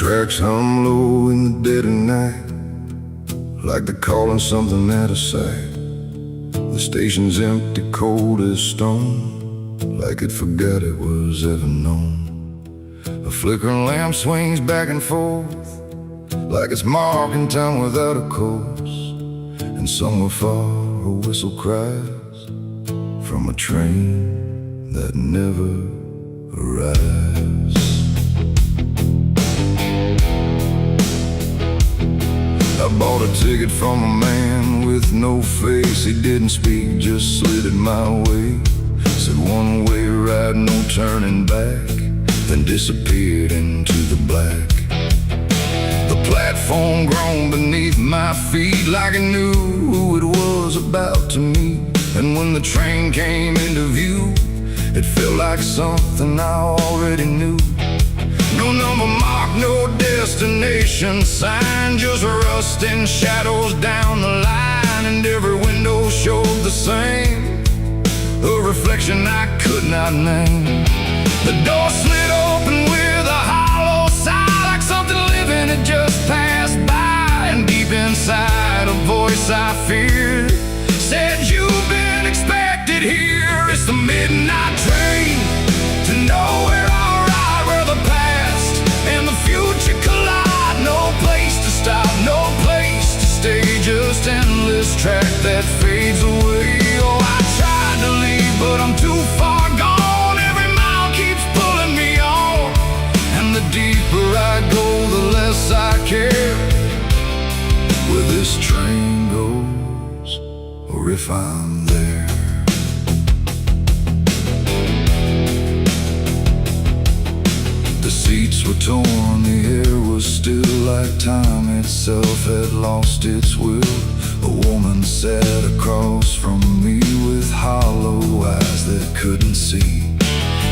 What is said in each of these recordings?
tracks hum low in the dead of night, like they're calling something out of sight. The station's empty, cold as stone, like it forgot it was ever known. A flickering lamp swings back and forth, like it's marking time without a course. And somewhere far a whistle cries from a train that never arrives. I bought a ticket from a man with no face. He didn't speak, just slid it my way. Said one way ride, no turning back, then disappeared into the black. The platform groaned beneath my feet, like it knew who it was about to meet. And when the train came into view, it felt like something I already knew. No number mark, no destination sign, just rust and shadows down the line. And every window showed the same, a reflection I could not name. The door slid open with a hollow sigh, like something living had just passed by. And deep inside a voice I feared said, "You've been expected here." It's the midnight train to nowhere. I'll ride where the past and the future collide. No place to stop, no place to stay, just endless track that fades away. Oh, I tried to leave, but I'm too far gone. Every mile keeps pulling me on, and the deeper I go, the less I care where this train goes, or if I'm there. The seats were torn, the air was still, like time itself had lost its will. A woman sat across from me with hollow eyes that couldn't see.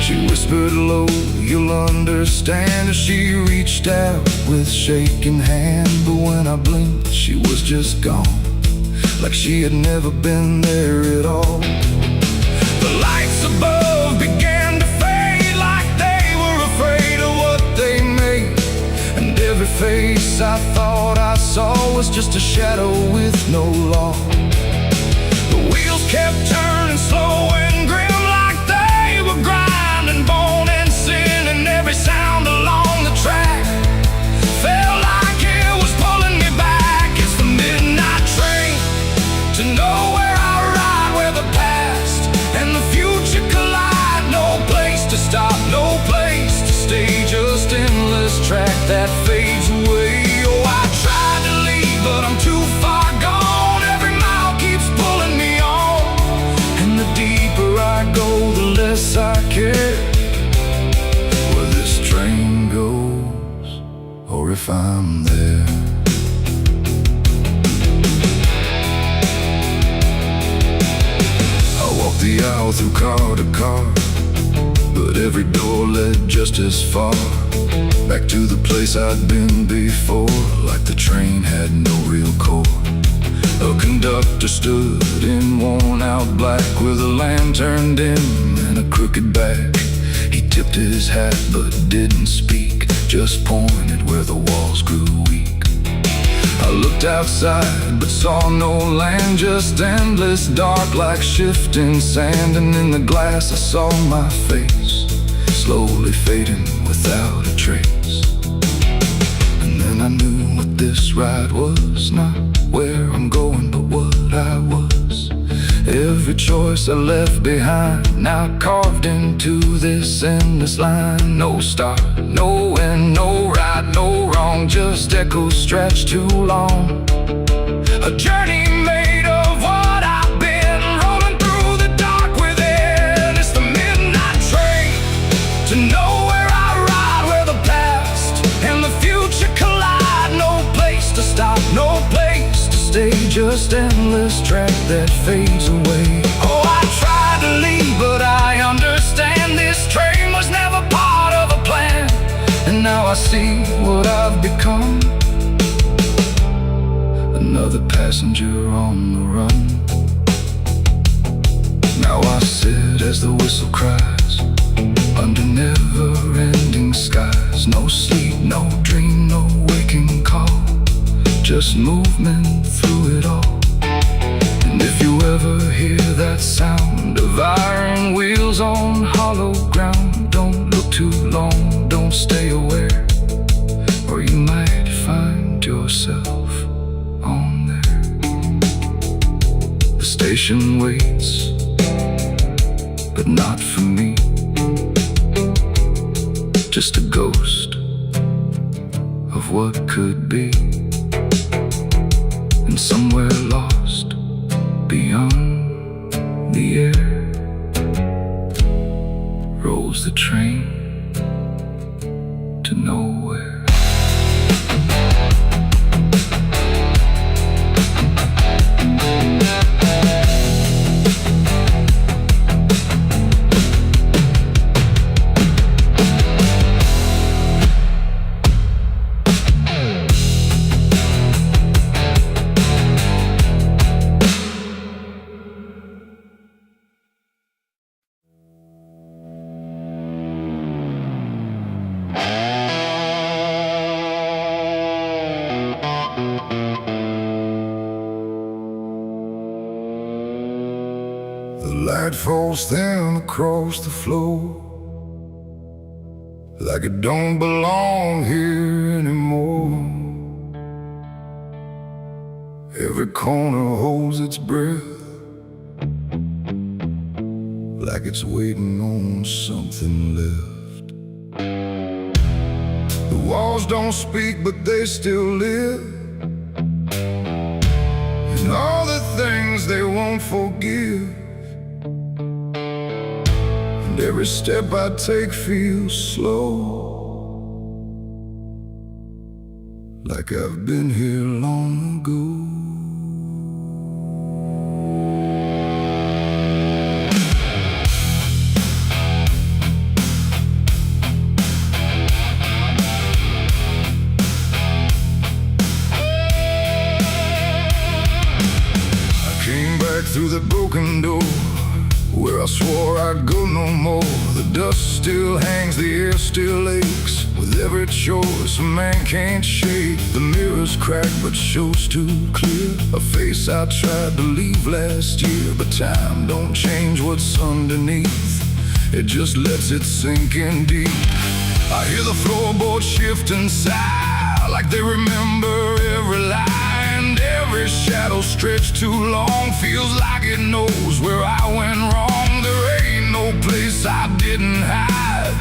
She whispered low, "You'll understand," as she reached out with shaking hand. But when I blinked, she was just gone, like she had never been there at all. The lights above began to fade, like they were afraid of what they made. And every face I thought I saw was just a shadow with no law. The wheels kept turning slow and grim, like they were grinding bone and sin. And every sound along the track felt like it was pulling me back. It's the midnight train to nowhere. I ride where the past and the future collide. No place to stop, no place to stay, just endless track that fades away. Oh, I tried to leave, but I'm too far gone. Every mile keeps pulling me on, and the deeper I go, the less I care where this train goes, or if I'm there. I walked the aisle through car to car, but every door led just as far back to the place I'd been before, like the train had no real core. A conductor stood in worn-out black with a lantern dim and a crooked back. He tipped his hat but didn't speak, just pointed where the walls grew weak. I looked outside but saw no land, just endless dark like shifting sand. And in the glass I saw my face, slowly fading without a trace. And then I knew what this ride was, not where I'm going, but what I was. Every choice I left behind, now carved into this endless line. No start, no end, no right, no wrong, just echoes stretched too long. A journey made of what I've been, rolling through the dark within. It's the midnight train to nowhere. I ride where the past and the future collide. No place to stop, no place to stay, just endless track that fades away. Oh, I tried to leave, but I understand this train was never part of a plan. And now I see what I've become, another passenger on the run. Now I sit as the whistle cries, under never-ending skies. No sleep, no dream, just movement through it all. And if you ever hear that sound of iron wheels on hollow ground, don't look too long, don't stay aware, or you might find yourself on there. The station waits, but not for me. Just a ghost of what could be, and somewhere lost beyond the air rolls the train to nowhere. The light falls thin across the floor, like it don't belong here anymore. Every corner holds its breath, like it's waiting on something left. The walls don't speak, but they still live, and all the things they won't forgive. And every step I take feels slow, like I've been here long ago. Through the broken door, where I swore I'd go no more. The dust still hangs, the air still aches, with every choice a man can't shake. The mirror's cracked but shows too clear a face I tried to leave last year. But time don't change what's underneath, it just lets it sink in deep. I hear the floorboards shift and sigh, like they remember every lie. Every shadow stretched too long feels like it knows where I went wrong. There ain't no place I didn't hide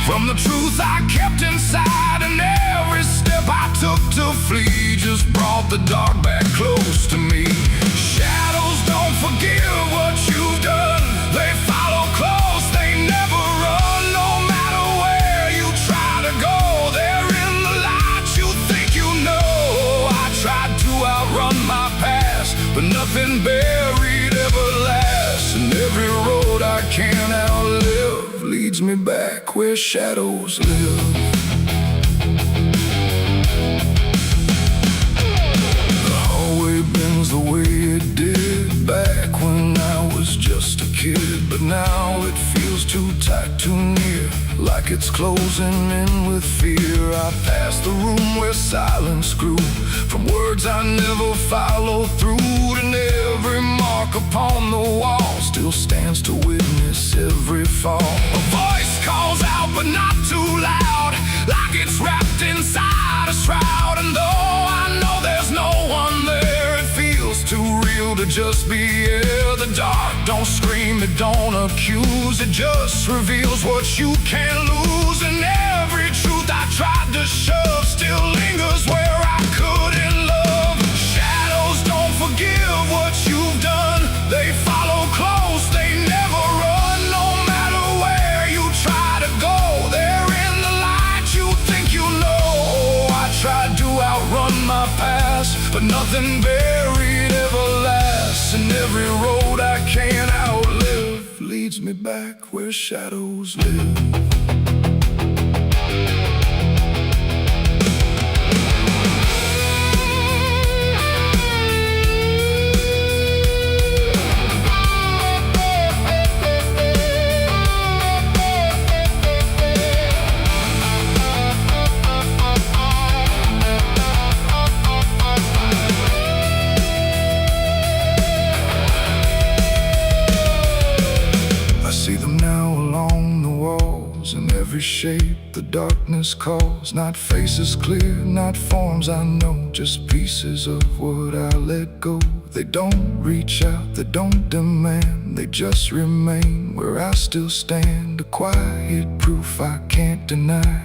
from the truth I kept inside. And every step I took to flee just brought the dark back close to me. Shadows don't forgive what you've done, they follow close, they never run. No matter where you try to go, they're in the light you think you know. I tried to outrun my past, but nothing buried ever lasts. And every road I can't outlive leads me back where shadows live. The hallway bends the way it did back when I was just a kid, but now it feels too tight, too near, like it's closing in with fear. I pass the room where silence grew, from words I never followed through. And every mark upon the wall still stands to witness every fall. A voice calls out but not too loud, like it's wrapped inside a shroud. And though I know there's no one there, it feels too real to just be here. The dark don't scream, it don't accuse, it just reveals what you can't lose. And every truth I tried to shove still lingers where I couldn't love. Shadows don't forgive what you've done, they follow close, they never run. No matter where you try to go, they're in the light you think you know. I tried to outrun my past, but nothing buried ever lasts. And every road I can't outlive leads me back where shadows live. every shape the darkness calls. Not faces clear, not forms I know, just pieces of what I let go. They don't reach out, they don't demand, they just remain where I still stand. A quiet proof I can't deny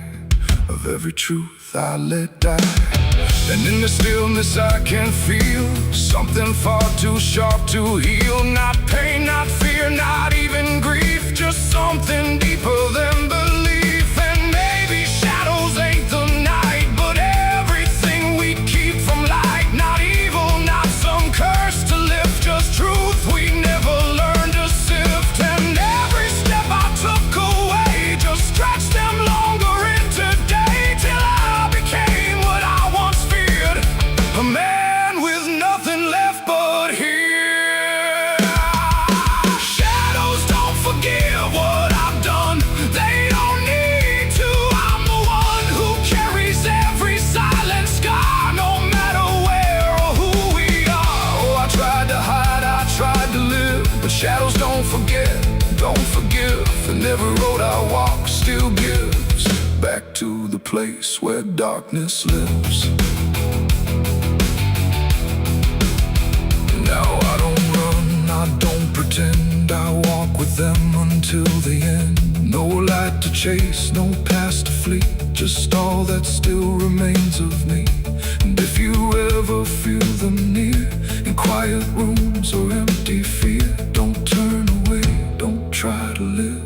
of every truth I let die. And in the stillness I can feel something far too sharp to heal. Not pain, not fear, not even grief, just something deeper than belief. And maybe shadows ain't the night, but everything we keep from light. Not evil, not some curse to lift, just truth we never learned to sift. And every step I took away just stretched them longer into day, till I became what I once feared, a man with nothing left but here. Shadows don't forgive what I've done, they don't need to. I'm the one who carries every silent scar, no matter where or who we are. Oh, I tried to hide, I tried to live, but shadows don't forget, don't forgive. And every road I walk still gives back to the place where darkness lives. Now I don't run, I don't pretend, I walk with them until the end. No light to chase, no past to flee, just all that still remains of me. And if you ever feel them near, in quiet rooms or empty fear, don't turn away, don't try to live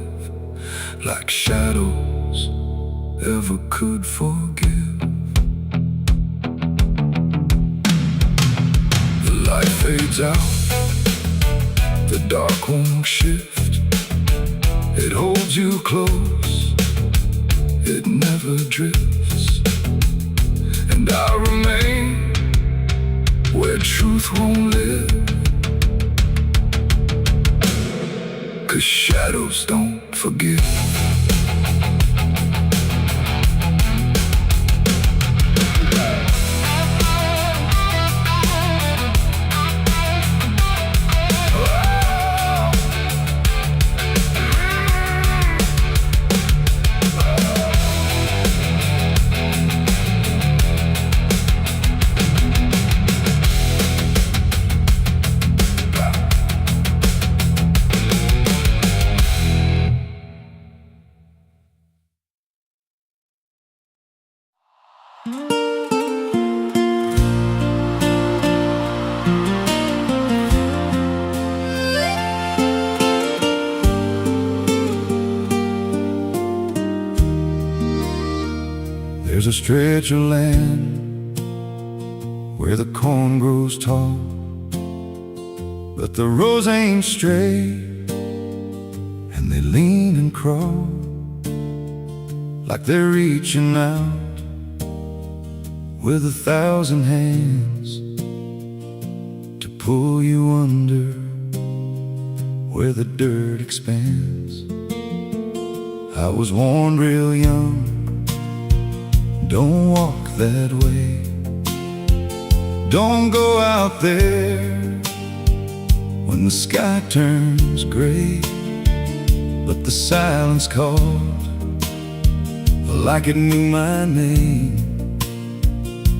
like shadows ever could forgive. The light fades out, the dark won't shift. It holds you close, it never drifts. And I remain where truth won't live, 'cause shadows don't forgive. There's a stretch of land where the corn grows tall, but the rows ain't straight, and they lean and crawl like they're reaching out with 1,000 hands to pull you under where the dirt expands. I was warned real young, don't walk that way, don't go out there when the sky turns gray. But the silence called like it knew my name,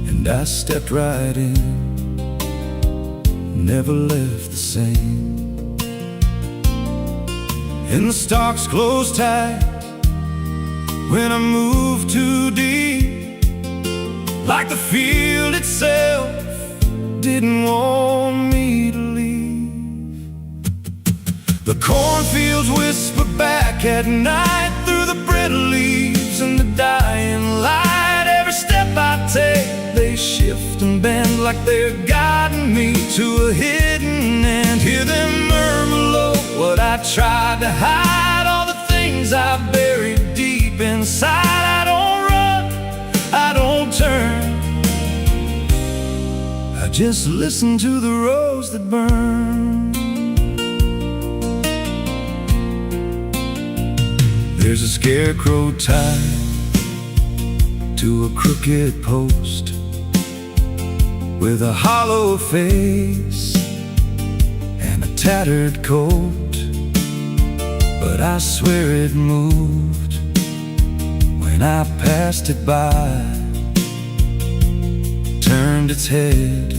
and I stepped right in, never left the same. And the stalks closed tight when I moved too deep, like the field itself didn't want me to leave. The cornfields whisper back at night through the brittle leaves and the dying light. Every step I take, they shift and bend like they're guiding me to a hidden end. Hear them murmur low what I tried to hide, all the things I buried deep inside. I don't run, I don't turn, I just listen to the rose that burn. There's a scarecrow tied to a crooked post with a hollow face and a tattered coat, but I swear it moved I passed it by, turned its head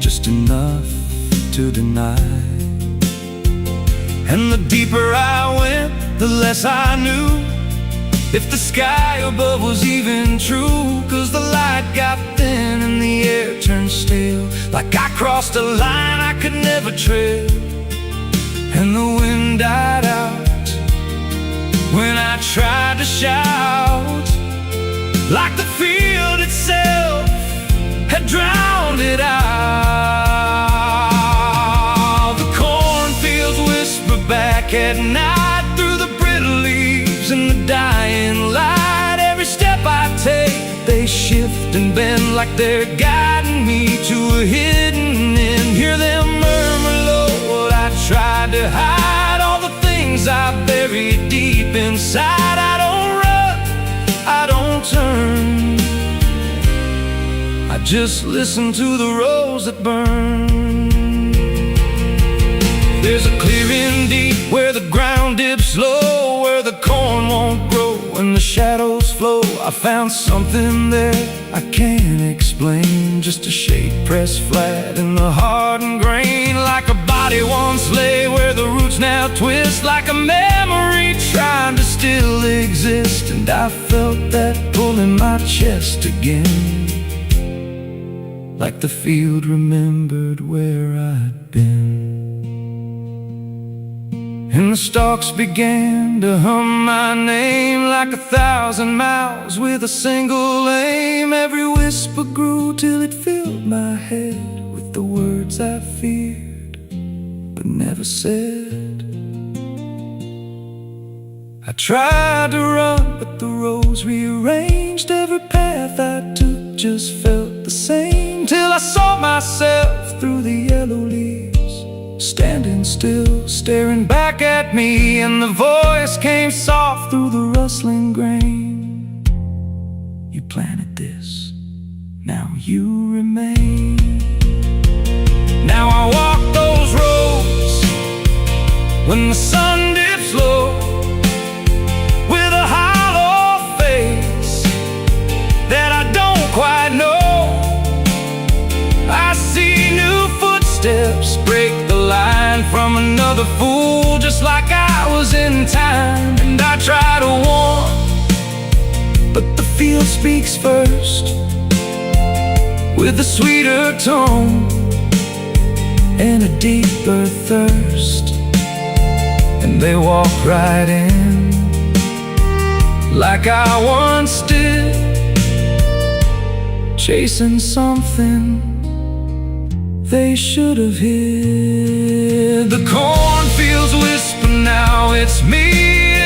just enough to deny. And the deeper I went, the less I knew if the sky above was even true. 'Cause the light got thin and the air turned stale, like I crossed a line I could never tread. And the wind died out when I tried to shout, like the field itself had drowned it out. The cornfields whisper back at night through the brittle leaves and the dying light. Every step I take, they shift and bend like they're guiding me to a hidden end. Hear them murmur low what I tried to hide, all the things I buried deep inside. I don't run, I don't turn, I just listen to the rose that burn. There's a clearing deep where the ground dips low, where the corn won't grow and the shadows flow. I found something there I can't explain, just a shade pressed flat in the hardened grain, like a body once lay where the roots now twist, like a memory trying to still exist. And I felt that pull in my chest again, like the field remembered where I'd been. And the stalks began to hum my name like 1,000 mouths with a single aim. Every whisper grew till it filled my head with the words I feared but never said. I tried to run, but the rose rearranged. Every path I took just felt the same, till I saw myself through the yellow leaves, standing still, staring back at me. And the voice came soft through the rustling grain: you planted this, now you remain. Now I walk those roads when the sun dips low, with a hollow face that I don't quite know. I see new footsteps break the line from another fool, just like I was in time. And I try to warn, but the field speaks first, with a sweeter tone and a deeper thirst. And they walk right in, like I once did, chasing something they should have hid. The cornfields whisper now, it's me,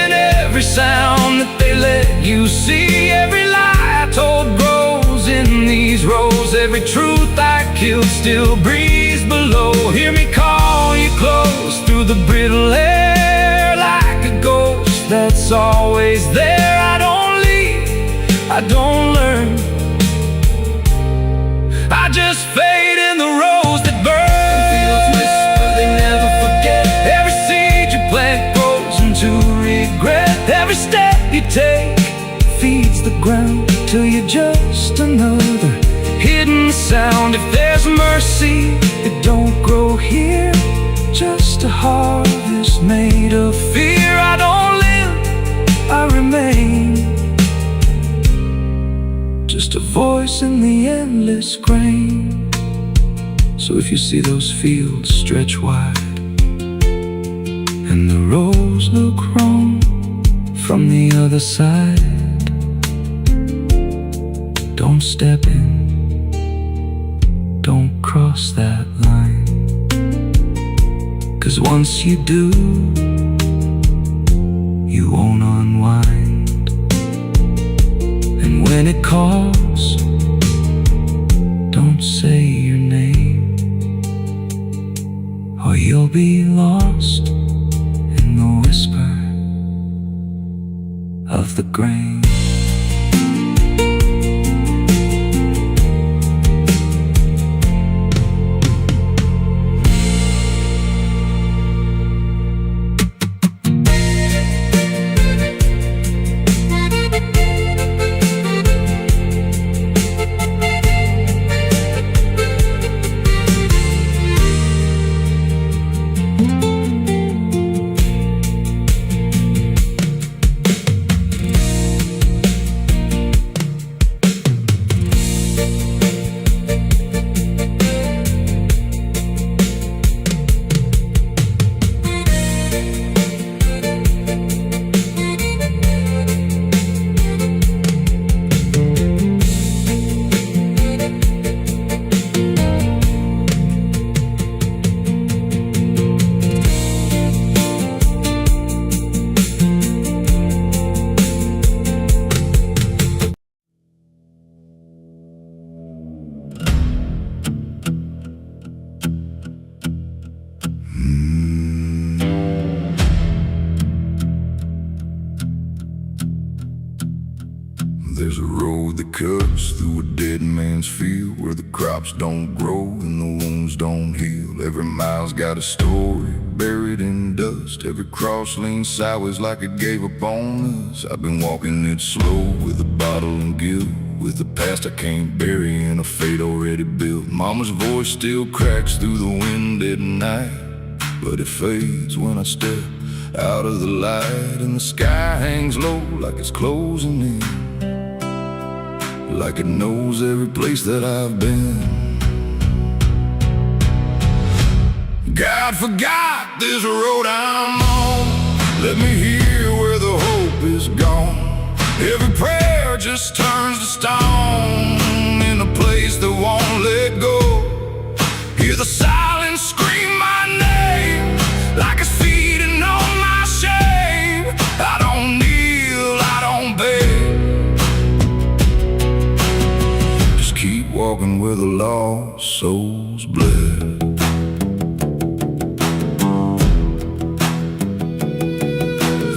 and every sound that they let you see. Every lie I told grows in these rows, every truth I killed still breathes below. Hear me call you close through the brittle air, like a ghost that's always there. I don't leave, I don't learn, I just fade in the rose that burn. Fields whisper, they never forget. Every seed you plant grows into regret. Every step you take feeds the ground till you're just another hidden sound. If there's mercy, it don't grow here, just a harvest made of fear. I don't live, I remain, just a voice in the endless grain. So if you see those fields stretch wide and the rows look wrong from the other side, don't step in, don't cross that line. 'Cause once you do, you won't unwind. And when it calls, don't say your name, or you'll be lost in the whisper of the grain. There's a road that cuts through a dead man's field, where the crops don't grow and the wounds don't heal. Every mile's got a story buried in dust. Every cross leans sideways like it gave up on us. I've been walking it slow with a bottle and guilt, with the past I can't bury and a fate already built. Mama's voice still cracks through the wind at night, but it fades when I step out of the light. And the sky hangs low like it's closing in, like it knows every place that I've been. God forgot this road I'm on. Let me hear where the hope is gone. Every prayer just turns to stone in a place that won't let go. Hear the silence scream my name like it's feeding on my shame. I don't kneel, I don't beg, just keep walking where the lost souls bled.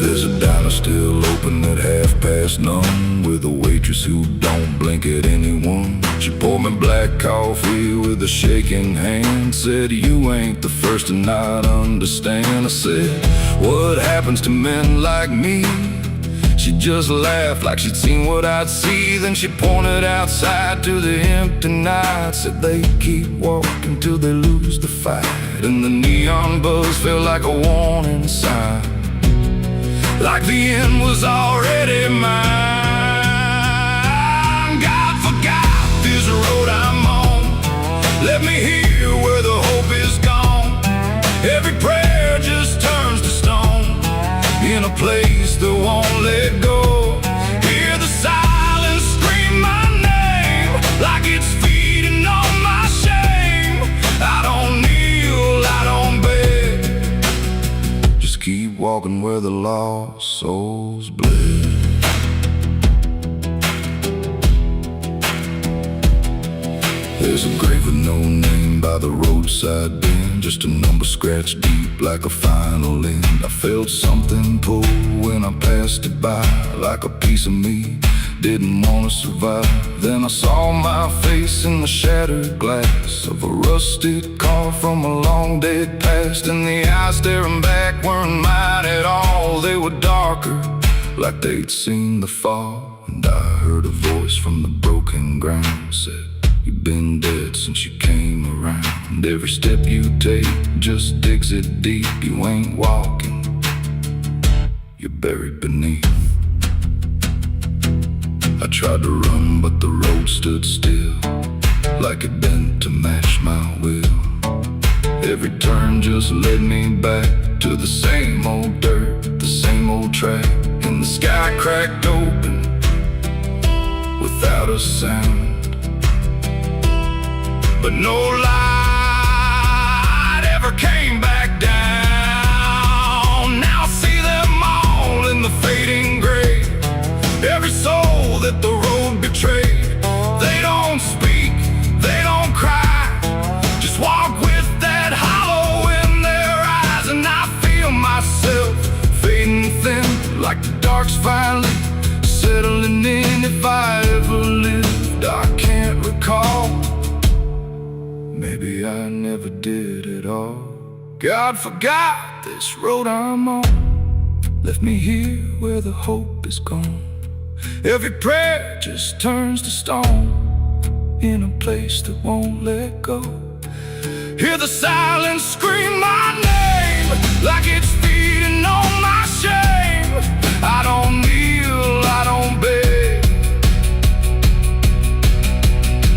There's a diner still open at 9:30, with a waitress who don't blink at anyone. She poured me black coffee with a shaking hand, said, "You ain't the first to not understand." I said, "What happens to men like me?" She just laughed like she'd seen what I'd see. Then she pointed outside to the empty night, said they keep walking till they lose the fight. And the neon buzz felt like a warning sign, like the end was already mine. God forgot this road I'm on. Let me hear where the hope is gone. Every prayer just turns to stone in a place that won't let go. Hear the silence scream my name like it's feeding on my shame. I don't kneel, I don't beg, just keep walking where the lost souls bled. There's a grave with no name by the roadside bend, just a number scratched deep like a final end. I felt something pull when I passed it by, like a piece of me didn't want to survive. Then I saw my face in the shattered glass of a rusted car from a long dead past, and the eyes staring back weren't mine at all. They were darker, like they'd seen the fall. And I heard a voice from the broken ground, said, "You've been dead since you came around. Every step you take just digs it deep. You ain't walking, you're buried beneath." I tried to run, but the road stood still, like it bent to match my will. Every turn just led me back to the same old dirt, the same old track. And the sky cracked open without a sound, but no light ever came back down. Now I see them all in the fading gray, every soul that the road betrayed. They don't speak, they don't cry, just walk with that hollow in their eyes. And I feel myself fading thin, like the dark's finally settling in. If I ever lived, I can't recall. Maybe I never did at all. God forgot this road I'm on. Left me here where the hope is gone. Every prayer just turns to stone in a place that won't let go. Hear the silence scream my name like it's feeding on my shame. I don't kneel, I don't beg,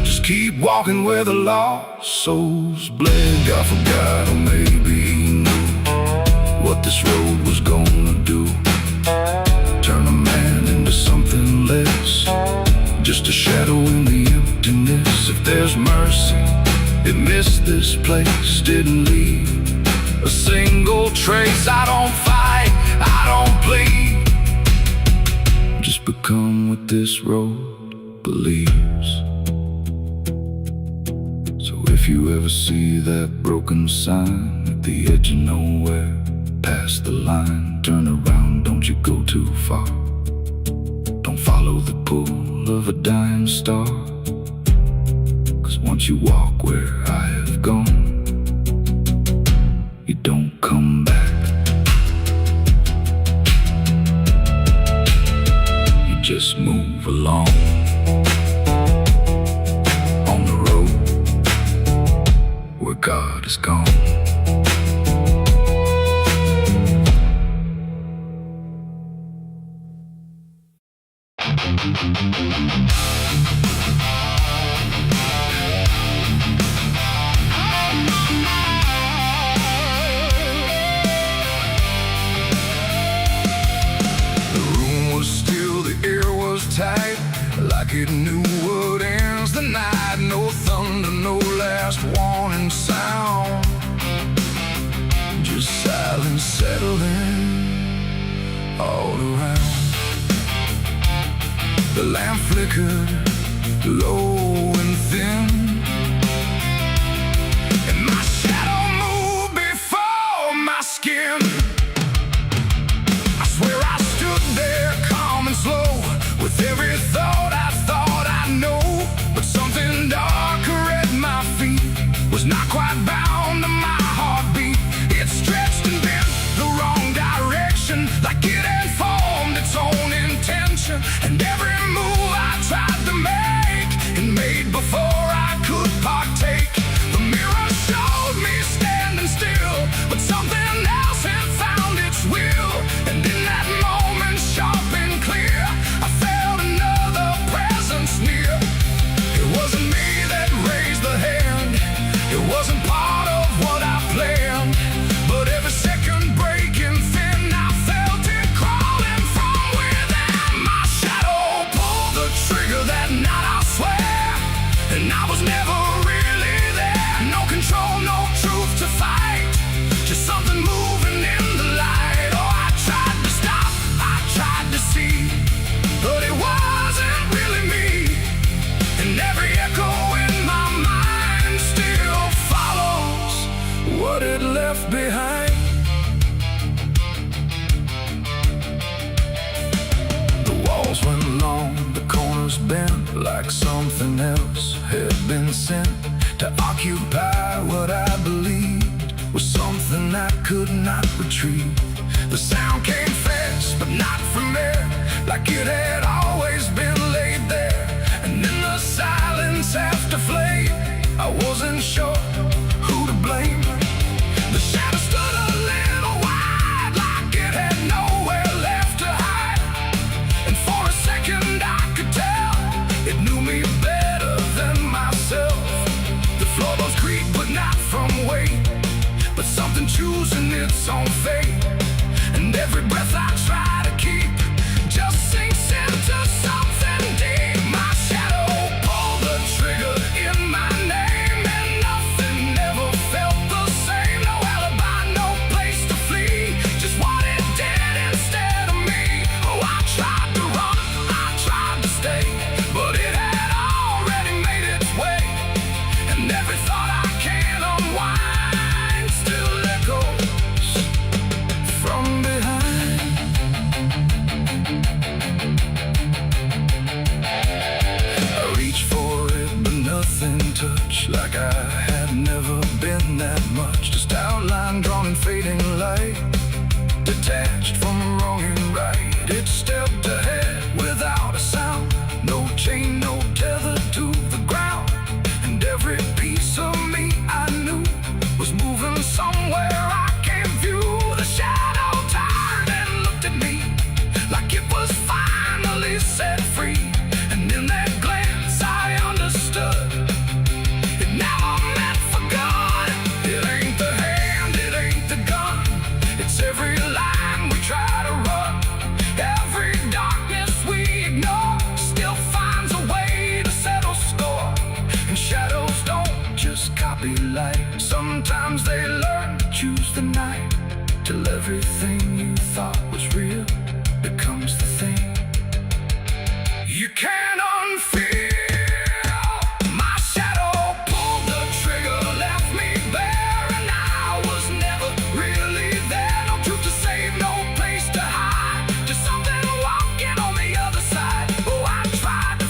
just keep walking where the lost souls bled. God forgot, or maybe he knew what this road was gonna do. Turn a man into something less, just a shadow in the emptiness. If there's mercy, it missed this place, didn't leave a single trace. I don't fight, I don't plead, just become what this road believes. So if you ever see that broken sign at the edge of nowhere, past the line, turn around, don't you go too far. Don't follow the pull of a dying star. 'Cause once you walk where I have gone, you don't come back. You just move along on the road where God is gone. Tight, like it knew what ends the night. No thunder, no last warning sound, just silence settling all around. The lamp flickered low and thin, and my shadow moved before my skin. I swear I stood there calm and slow, with every thought I know. But something darker at my feet was not quite bound to my heartbeat. It stretched and bent the wrong direction, like it had formed its own intention. And every move I tried to make, and made before I could partake. The mirror showed me standing still, but something else had found its will. And in that moment, sharp and clear, I felt another presence near. It wasn't me that raised the hand, it wasn't part of what I planned. But every second breaking thin, I felt it crawling from within. My shadow pulled the trigger that night, I swear, and I was never really there. No control, no truth to fight, just something moving in the light. Oh, I tried to stop, I tried to see, but it wasn't really me. And every echo in my mind still follows what it left behind. The walls went long, the corners bent, like something else had been sent to occupy what I believed was something I could not retrieve. The sound came fast, but not from there, like it had always been laid there. And in the silence after flame, I wasn't sure who to blame. The shadow stood a little wide, like it had nowhere left to hide. And for a second I could tell it knew me better than myself. The floorboards creak, but not from weight, but something choosing its own fate. And every breath I try to keep just sinks into something deep. My shadow pulled the trigger in my name, and nothing ever felt the same. No alibi, no place to flee, just what it did instead of me. Oh, I tried to run, I tried to stay, but it had already made its way. And every thought I can't unwind still echoes from behind. I reached for it, but nothing touched, like I had never been that much. Just outline drawn in fading light, detached from wrong and right. It stepped ahead without a sound, no chain, no tether to the ground. And every piece of me I knew was moving somewhere I can't view. The shadow turned and looked at me, like it was finally set free. And in that glance I understood it never meant for good. It ain't the hand, it ain't the gun, it's every line we try to run. Every darkness we ignore still finds a way to settle score. And shadows don't just copy light, sometimes they learn to choose the night, till everything you thought was real becomes the thing you can't unfeel. My shadow pulled the trigger, left me bare, and I was never really there. No truth to save, no place to hide, just something walking on the other side. Oh, I tried to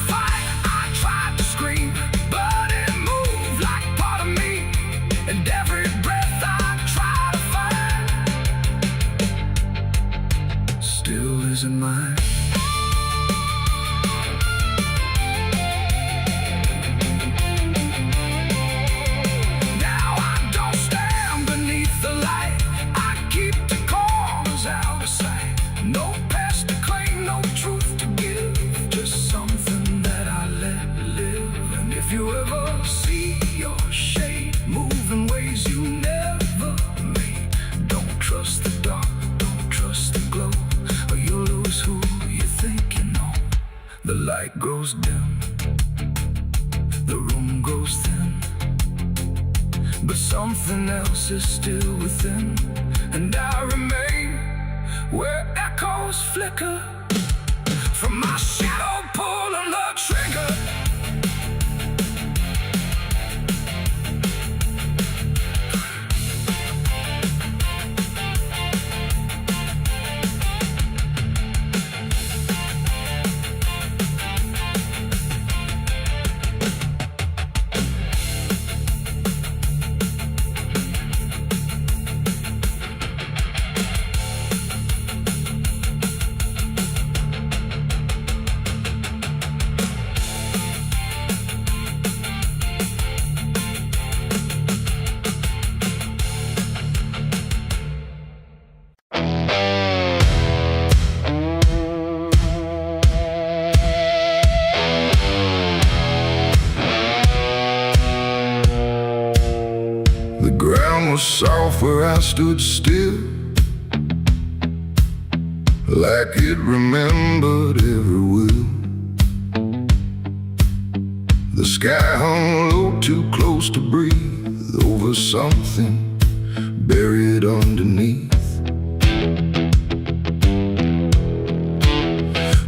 The light grows dim, the room grows thin, but something else is still within. And I remain where echoes flicker from my shadow pulling the trigger. The ground was soft where I stood still, like it remembered every will. The sky hung low, too close to breathe, over something buried underneath.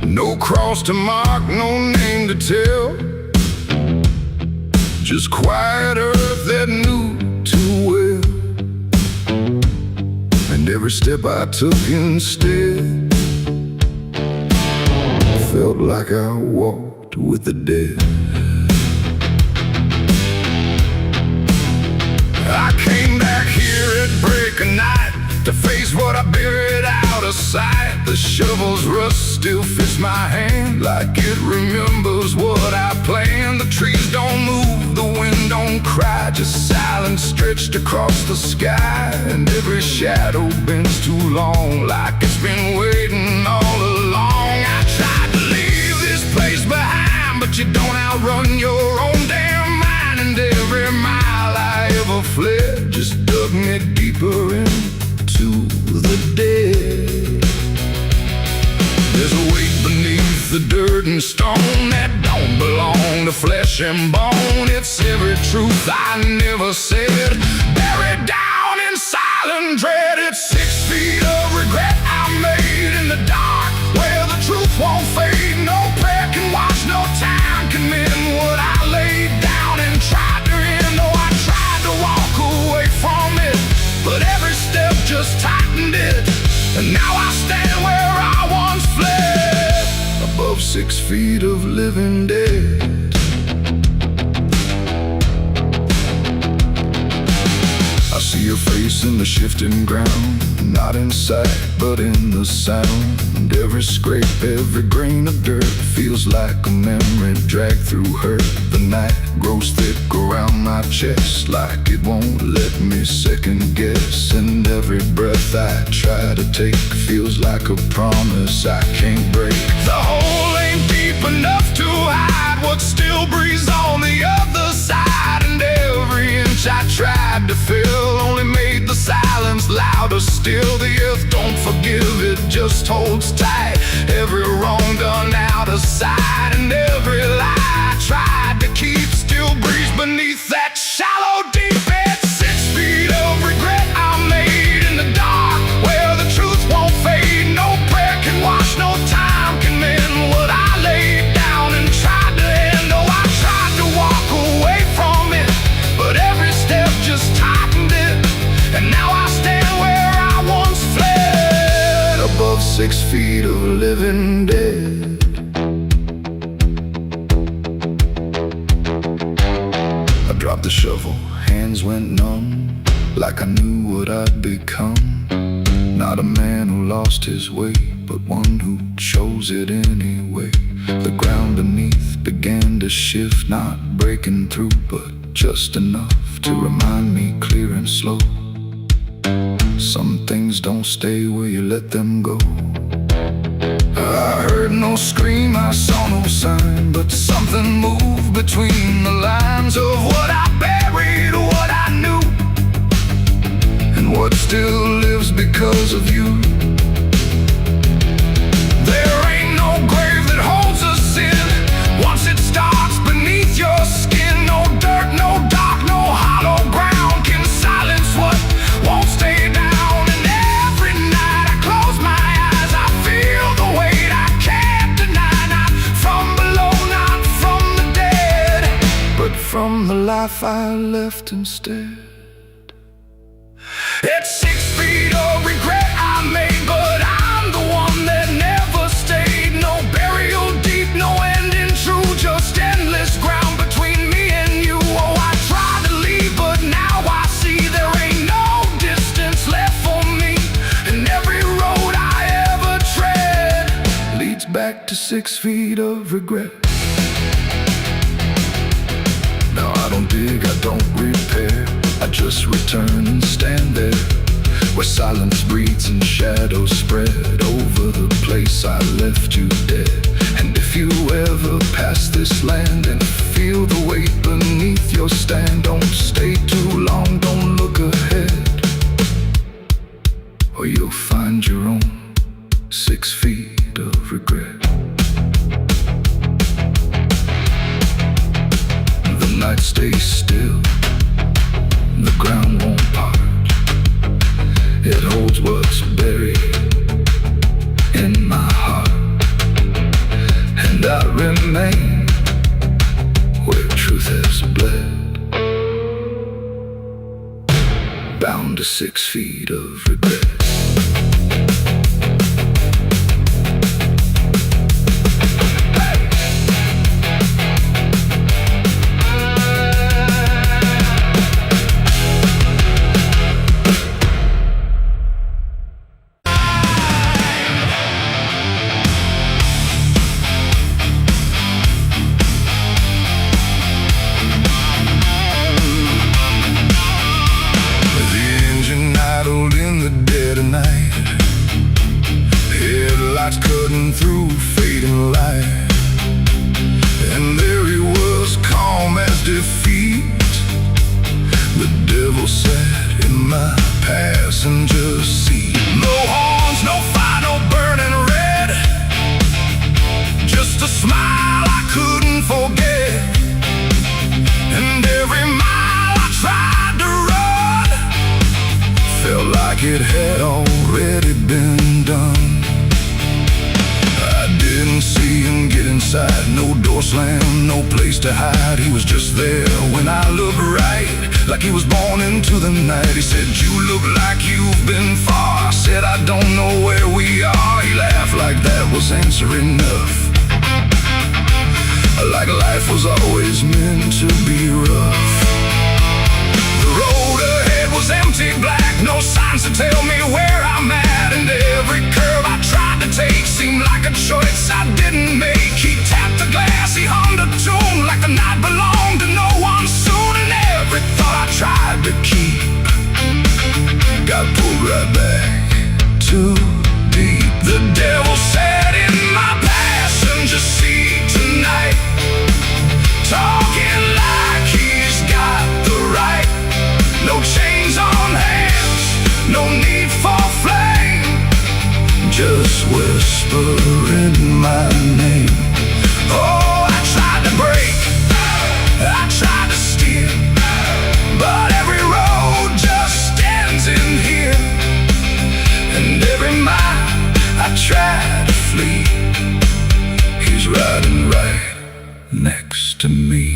No cross to mark, no name to tell, just quiet earth that knew too well. And every step I took instead felt like I walked with the dead. I came back here at break of night to face what I buried out of sight. The shovel's rust still fits my hand like it remembers what I planned. The trees don't move, the wind don't cry, just silence stretched across the sky. And every shadow bends too long, like it's been waiting all along. I tried to leave this place behind, but you don't outrun your own damn mind. And every mile I ever fled just dug me deeper into the dead. There's a weight beneath the dirt and stone that don't belong to flesh and bone. It's every truth I never said, buried down in silent dread. It's 6 feet of regret I made in the dark, where the truth won't fade. No prayer can wash, no time can mend what I laid down and tried to end. Oh, I tried to walk away from it, but every step just tightened it. And now I stand where I once fled, above 6 feet of living dead. I see your face in the shifting ground, not in sight, but in the sound. Every scrape, every grain of dirt feels like a memory dragged through hurt. The night grows thick around my chest, like it won't let me second guess. And every breath I try to take feels like a promise I can't break. The hole ain't deep enough to hide what still breathes on the other side. And every inch I tried to fill only made the silence louder still. The earth don't forgive, it just holds tight. Every wrong done out of sight, and every lie I tried to keep still breathes beneath that shallow deep end. 6 feet of regret I made in the dark, where the truth won't fade. No prayer can wash, no time can mend what I laid down and tried to end. Oh, I tried to walk away from it, but every step just tightened it. And now I stand where I once fled, above 6 feet of living dead. I dropped the shovel, hands went numb, like I knew what I'd become. Not a man who lost his way, but one who chose it anyway. The ground beneath began to shift, not breaking through, but just enough to remind me clear and slow. Some things don't stay where you let them go. I heard no scream, I saw no sign, but something moved between the lines of what I buried, what I knew, and what still lives because of you. There ain't no grave that holds us in from the life I left instead. It's 6 feet of regret I made, but I'm the one that never stayed. No burial deep, no ending true, just endless ground between me and you. Oh, I tried to leave, but now I see there ain't no distance left for me, and every road I ever tread leads back to 6 feet of regret. Now I don't dig, I don't repair, I just return and stand there, where silence breathes and shadows spread over the place I left you dead. And if you ever pass this land and feel the weight beneath your stand, don't stay too long, don't look ahead, or you'll find your own 6 feet of regret. The night stays still, the ground won't part. It holds what's buried in my heart, and I remain where truth has bled, bound to 6 feet of regret. Headlights cutting through fading light, and there he was, calm as defeat. The devil sat in my passenger seat. No horns, no fire, no burning red, just a smile I couldn't forget. And every mile I tried to run felt like it had already been done. I didn't see him get inside, no door slam, no place to hide. He was just there when I looked right, like he was born into the night. He said, "You look like you've been far." I said, "I don't know where we are." He laughed like that was answer enough, like life was always meant to be rough. The road ahead was empty, black, no signs to tell me where I'm at. And every curve I tried to take seemed like a choice I didn't make. He tapped the glass, he hummed a tune like the night belonged to no one soon. And every thought I tried to keep got pulled right back too deep. The devil sat in my passenger seat tonight, talking like he's got the right. No chains on hands, no need for flame, just whispering my name. Oh, I tried to break, I tried to steer, but every road just ends in here. And every mile I try to flee, he's riding right next to me.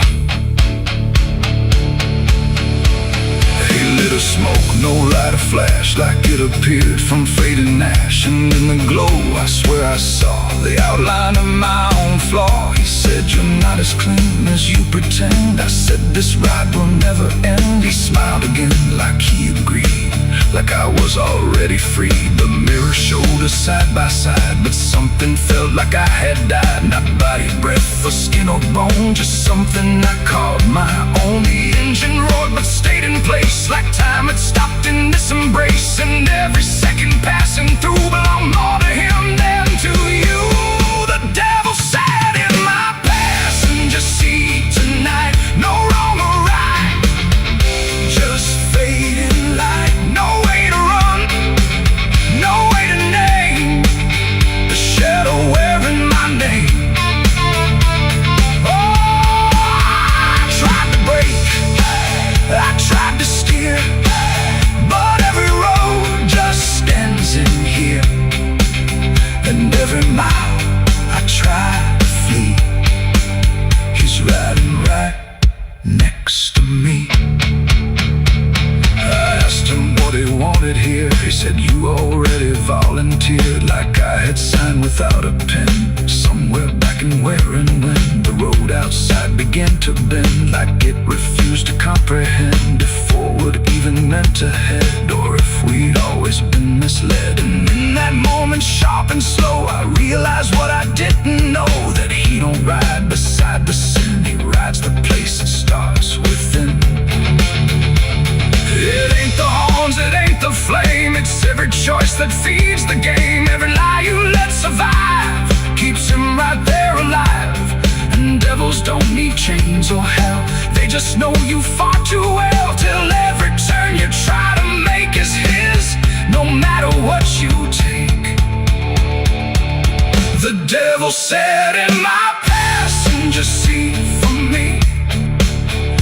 He lit a smoke, no lighter flash, like it appeared from fading ash. And in the glow I swear I saw the outline of my own flaw. He said, "You're not as clean as you pretend." I said, "This ride will never end." He smiled again like he agreed, like I was already free. The mirror showed us side by side, but something felt like I had died. Not body, breath, or skin or bone, just something I called my own. The engine roared but stayed in place, like time had stopped in this embrace. And every second passing through belonged more to him than to you. The devil sat in my passenger seat tonight, no wrong or right, just fading light. No way to run, no way to name the shadow wearing my name. Oh, I tried to break, I tried to steer, but every road just ends in here. without a pen, somewhere back in where and when the road outside began to bend, like it refused to comprehend if forward even meant ahead, or if we'd always been misled. And in that moment, sharp and slow, I realized what I didn't know, that he don't ride beside the sin, he rides the place that starts within. It ain't the horns, it ain't the flame, it's every choice that feeds the game. Every lie you let survive keeps him right there alive. And devils don't need chains or hell, they just know you far too well, till every turn you try to make is his, no matter what you take. The devil sat in my passenger seat for me,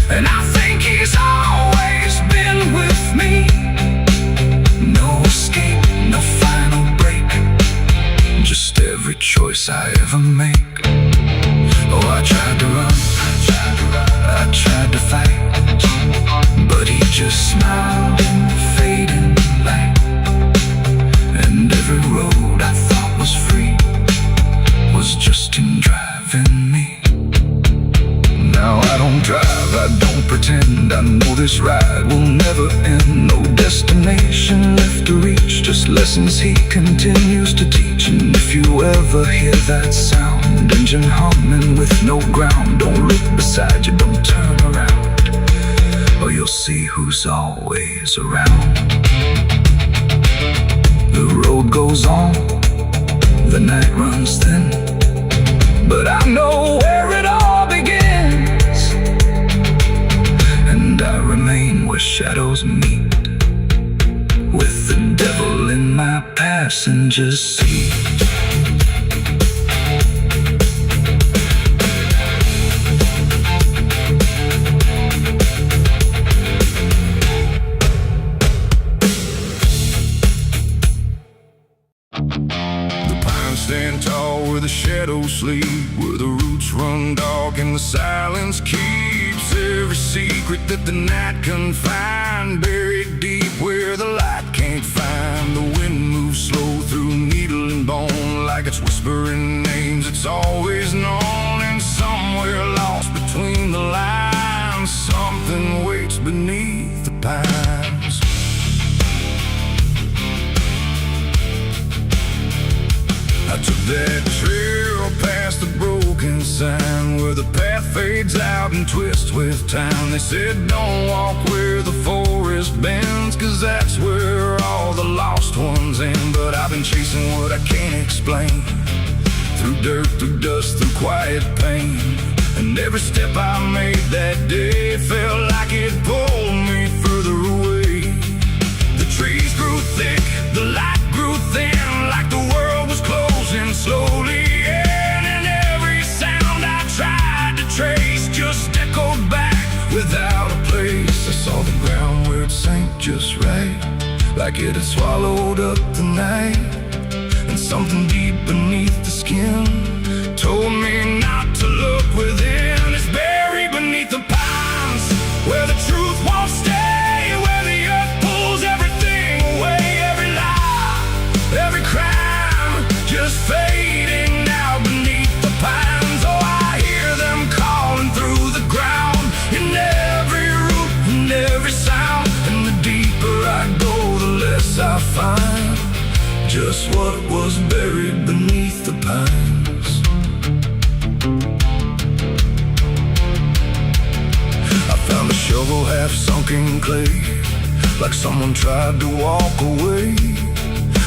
and I think he's always been with me. No escape, no final break, just every choice I ever make. Oh, I tried to run, I tried to fight, but he just smiled in the fading light. And every road I thought was free was just him driving me. Now I don't drive, I don't pretend, I know this ride will never end. No destination left to reach, just lessons he continues to teach. And if you ever hear that sound, engine humming with no ground, don't look beside you, don't turn around, or you'll see who's always around. The road goes on, the night runs thin, but I know where it all begins, and I remain where shadows meet, with the devil in my passenger seat. Stand tall where the shadows sleep, where the roots run dark and the silence keeps every secret that the night can find, buried deep where the light can't find. The wind moves slow through needle and bone, like it's whispering names it's always known. And somewhere lost between the lines, something waits beneath the pines. I took that trail past the broken sign, where the path fades out and twists with time. They said don't walk where the forest bends, 'cause that's where all the lost ones end. But I've been chasing what I can't explain, through dirt, through dust, through quiet pain. And every step I made that day felt like it pulled me further away. The trees grew thick, the light grew thin, like the world was closing slowly in. And every sound I tried to trace just echoed back without a place. I saw the ground where it sank just right, like it had swallowed up the night. And something deep beneath the skin told me not to look within. It's buried beneath the pines, where the truth won't stay, where the earth pulls everything away. Every lie, every crime, just fading now beneath the pines. Oh, I hear them calling through the ground, in every root and every sound. And the deeper I go, the less I find just what was buried beneath the pines. I found a shovel half sunk in clay, like someone tried to walk away,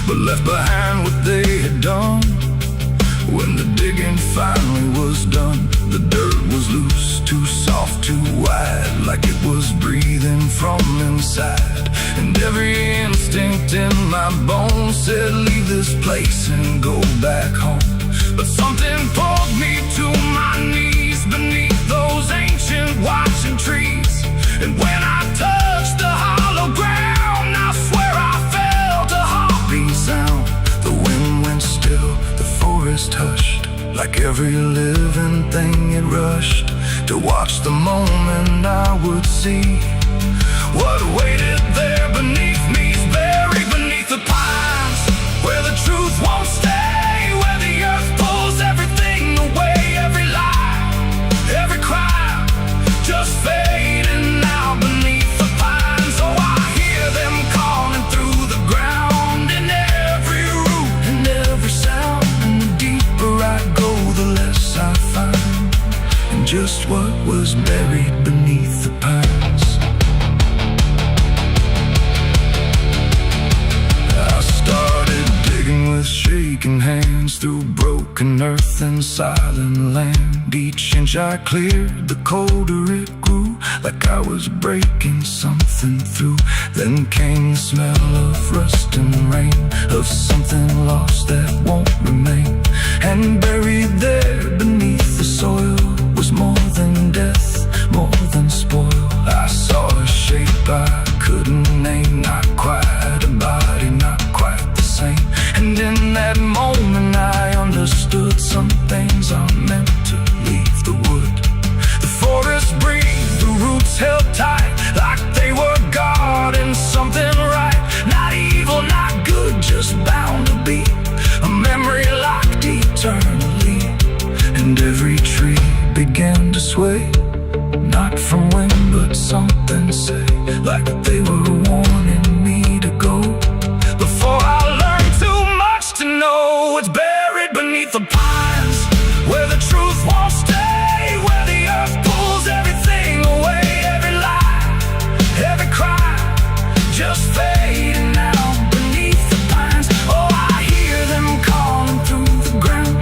but left behind what they had done. When the digging finally was done, the dirt was loose, too soft, too wide, like it was breathing from inside. And every instinct in my bones said leave this place and go back home. But something pulled me to my knees beneath those ancient watching trees. And when I touched the hollow ground, I swear I felt a heartbeat sound. The wind went still, the forest hushed, like every living thing it rushed to watch the moment I would see what waited there beneath me. Buried beneath the pines, where the truth won't stay, where the just what was buried beneath the pines. I started digging with shaking hands through broken earth and silent land. Each inch I cleared, the colder it grew, like I was breaking something through. Then came the smell of rust and rain, of something lost that won't remain. And buried there beneath the soil was more than death, more than spoil. I saw a shape I couldn't name, not quite a body, not quite the same. And in that moment I understood some things are meant to leave the wood. The forest breathed, the roots held tight, like they were guarding something right. Not evil, not good, just bound to be a memory locked eternally. And every tree began to sway, not from wind but something say, like they were warning me to go. Before I learned too much to know, it's buried beneath the pines, where the truth won't stay, where the earth pulls everything away. Every lie, every cry, just fading out beneath the pines. Oh, I hear them calling through the ground,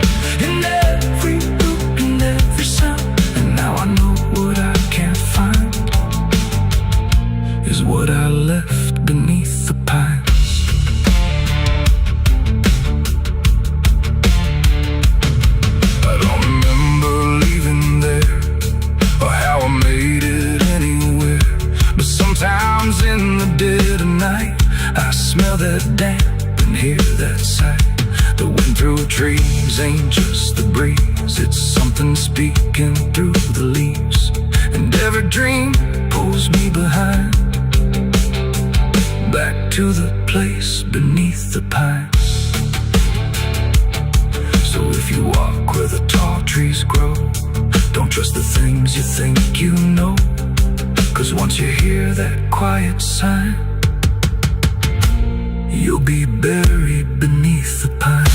in every root and every sound. And now I know what I can't find is what I left beneath the pines. I don't remember leaving there, or how I made it anywhere. But sometimes in the dead of night, I smell that damp and hear that sigh. The wind through trees ain't just the breeze, it's something speaking through the leaves. And every dream pulls me behind, back to the place beneath the pines. So if you walk where the tall trees grow, don't trust the things you think you know. 'Cause once you hear that quiet sign, you'll be buried beneath the pines.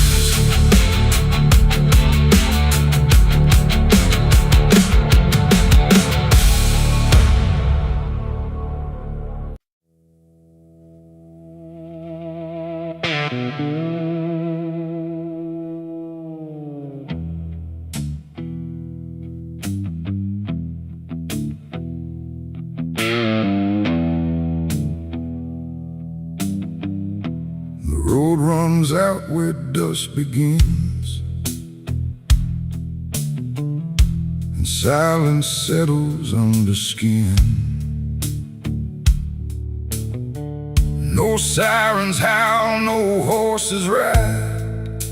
The road runs out where dusk begins, and silence settles under skin. No sirens howl, no horses ride,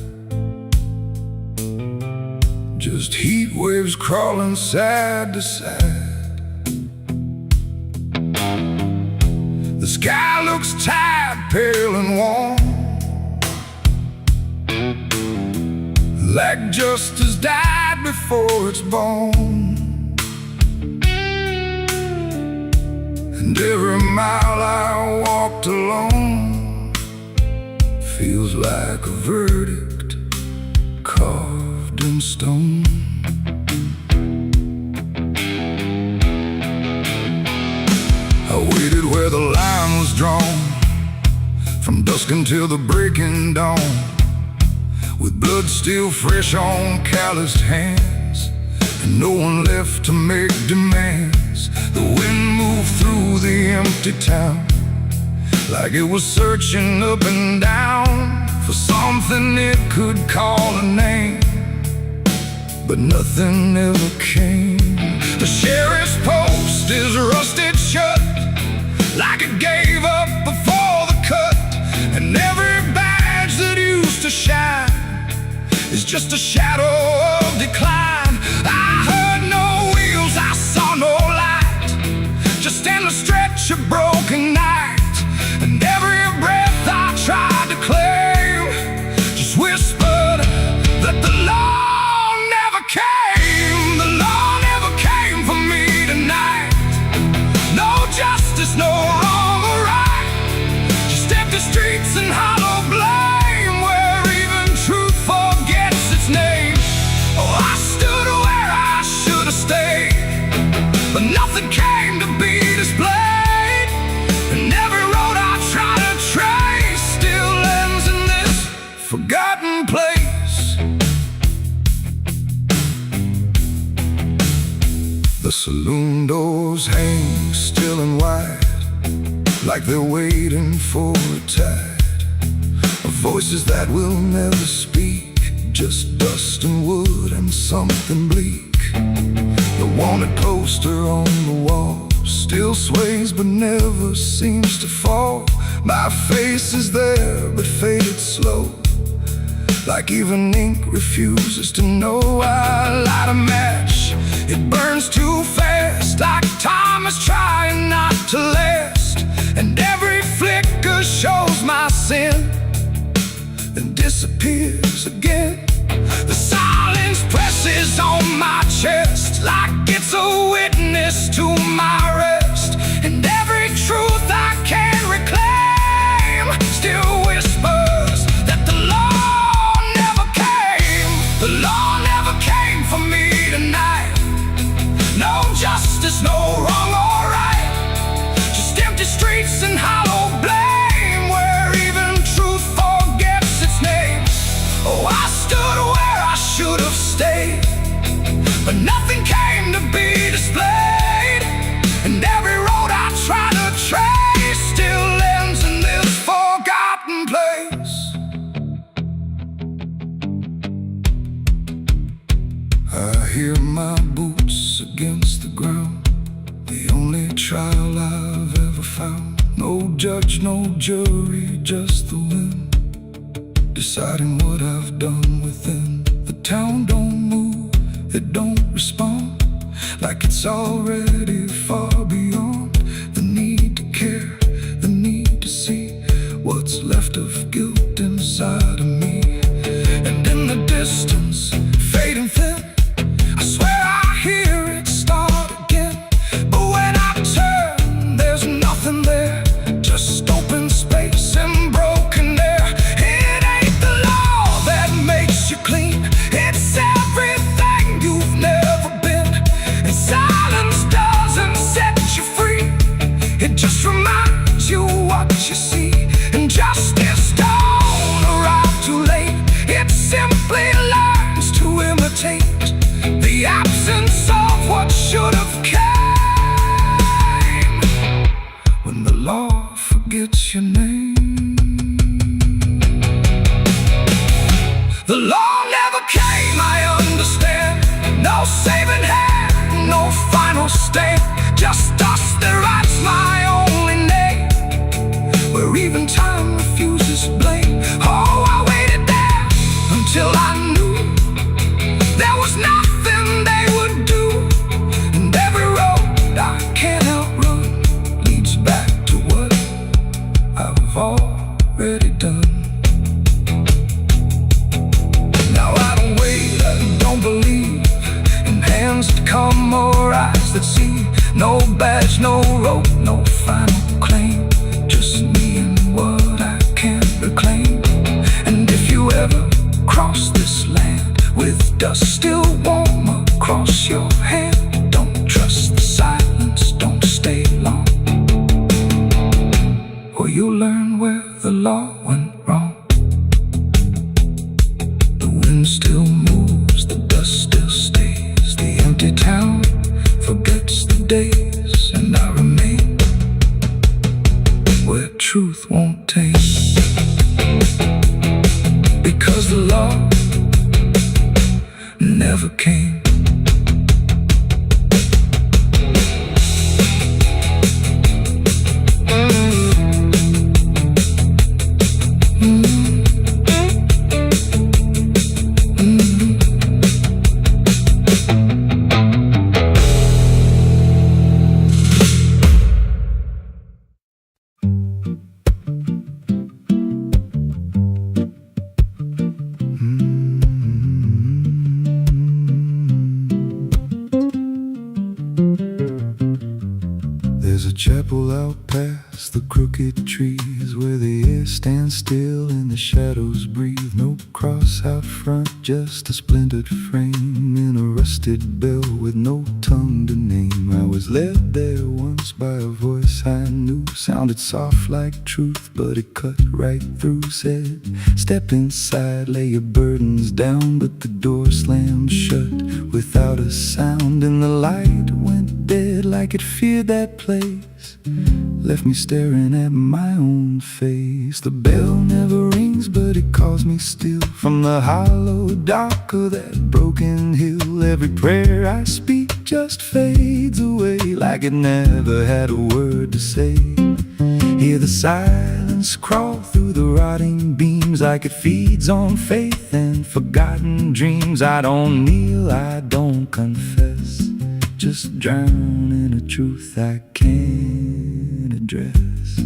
just heat waves crawling side to side. The sky looks tired, pale and warm, like justice died before it's born. And every mile I walked alone feels like a verdict carved in stone. I waited where the line was drawn, from dusk until the breaking dawn, with blood still fresh on calloused hands, and no one left to make demands. The wind moved through the empty town, like it was searching up and down for something it could call a name, but nothing ever came. The sheriff's post is rusted shut, like it gave up before the cut, and every badge that used to shine is just a shadow of decline. I heard no wheels, I saw no light, just endless stretch of broken night. And every breath I tried to claim just whispered that the law never came. The law never came for me tonight. No justice, no wrong or right, just empty streets and hollow blame, where even truth forgets its name. Oh, I stood where I should have stayed, nothing came to be displayed, and every road I try to trace still ends in this forgotten place. The saloon doors hang still and wide, like they're waiting for a tide of voices that will never speak, just dust and wood and something bleak. The wanted poster on the wall still sways but never seems to fall. My face is there but faded slow, like even ink refuses to know. I light a match, it burns too fast, like time is trying not to last, and every flicker shows my sin, then disappears again. The silence presses on my chest, like it's a witness to my rest, and every truth I can't reclaim still whispers that the law never came. The law never came for me tonight. No justice, no wrong or right, just empty streets and hollow blame, where even truth forgets its name. Oh, I stood where I should have stayed, but nothing came to be displayed, and every road I try to trace still ends in this forgotten place. I hear my boots against the ground, the only trial I've ever found. No judge, no jury, just the wind deciding what I've done within. The town don't move, it don't respond, like it's already far beyond the need to care, the need to see what's left of guilt inside of me. And in the distance, fading thin, I swear I hear it start again. But when I turn, there's nothing there, just open space and broken air. It ain't the law that makes you clean, it's everything you've never been. And silence doesn't set you free, it just reminds you what you see. And justice don't arrive too late, it simply learns to imitate the absence of what should have came. When the law forgets your name, the law never came, I understand. No saving hand, no final stand, just dust that writes my only name, where even time refuses blame. Oh, I waited there until I knew there was nothing they would do, and every road I can't outrun leads back to what I've already done. Now I don't wait, I don't believe in hands that come or eyes that see. No badge, no rope, no final claim, just me and what I can't reclaim. And if you ever cross this land with dust still warm across your hand, don't trust the silence, don't stay long, or you'll learn where the law went wrong. The wind still moves, the dust still stays, the empty town forgets the days, and I remain where truth won't taste, because the law never came. There's a chapel out past the crooked trees, where the air stands still and the shadows breathe. No cross out front, just a splintered frame in a rusted bell with no tongue to name. I was was led there once by a voice I knew. Sounded soft like truth, but it cut right through. Said, step inside, lay your burdens down. But the door slammed shut without a sound, and the light went dead like it feared that place. Left me staring at my own face. The bell never rings, but it calls me still. From the hollow dark of that broken hill, every prayer I speak just fades away like it never had a word to say. Hear the silence crawl through the rotting beams like it feeds on faith and forgotten dreams. I don't kneel, I don't confess, just drown in a truth I can't address.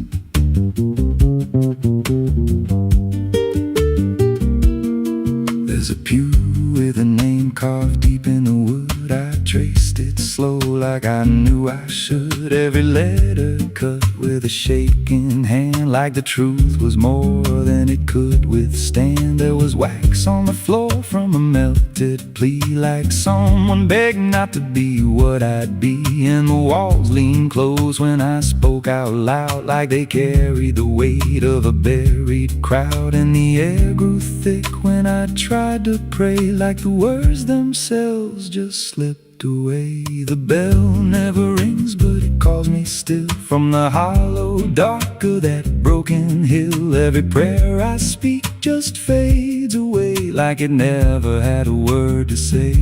There's a pew with a name carved deep in the wood. I traced it slow like I knew I should. Every letter cut with a shaking hand, like the truth was more than it could withstand. There was wax on the floor from a melted plea, like someone begged not to be what I'd be. And the walls leaned close when I spoke out loud, like they carried the weight of a buried crowd. And the air grew thick when I tried to pray, like the words themselves just slipped away. The bell never rings, but it calls me still. From the hollow dark of that broken hill, every prayer I speak just fades away like it never had a word to say.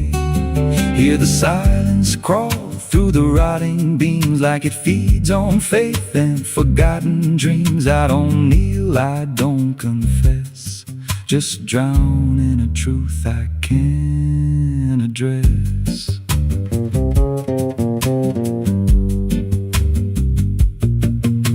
Hear the silence crawl through the rotting beams like it feeds on faith and forgotten dreams. I don't kneel, I don't confess, just drown in a truth I can't address.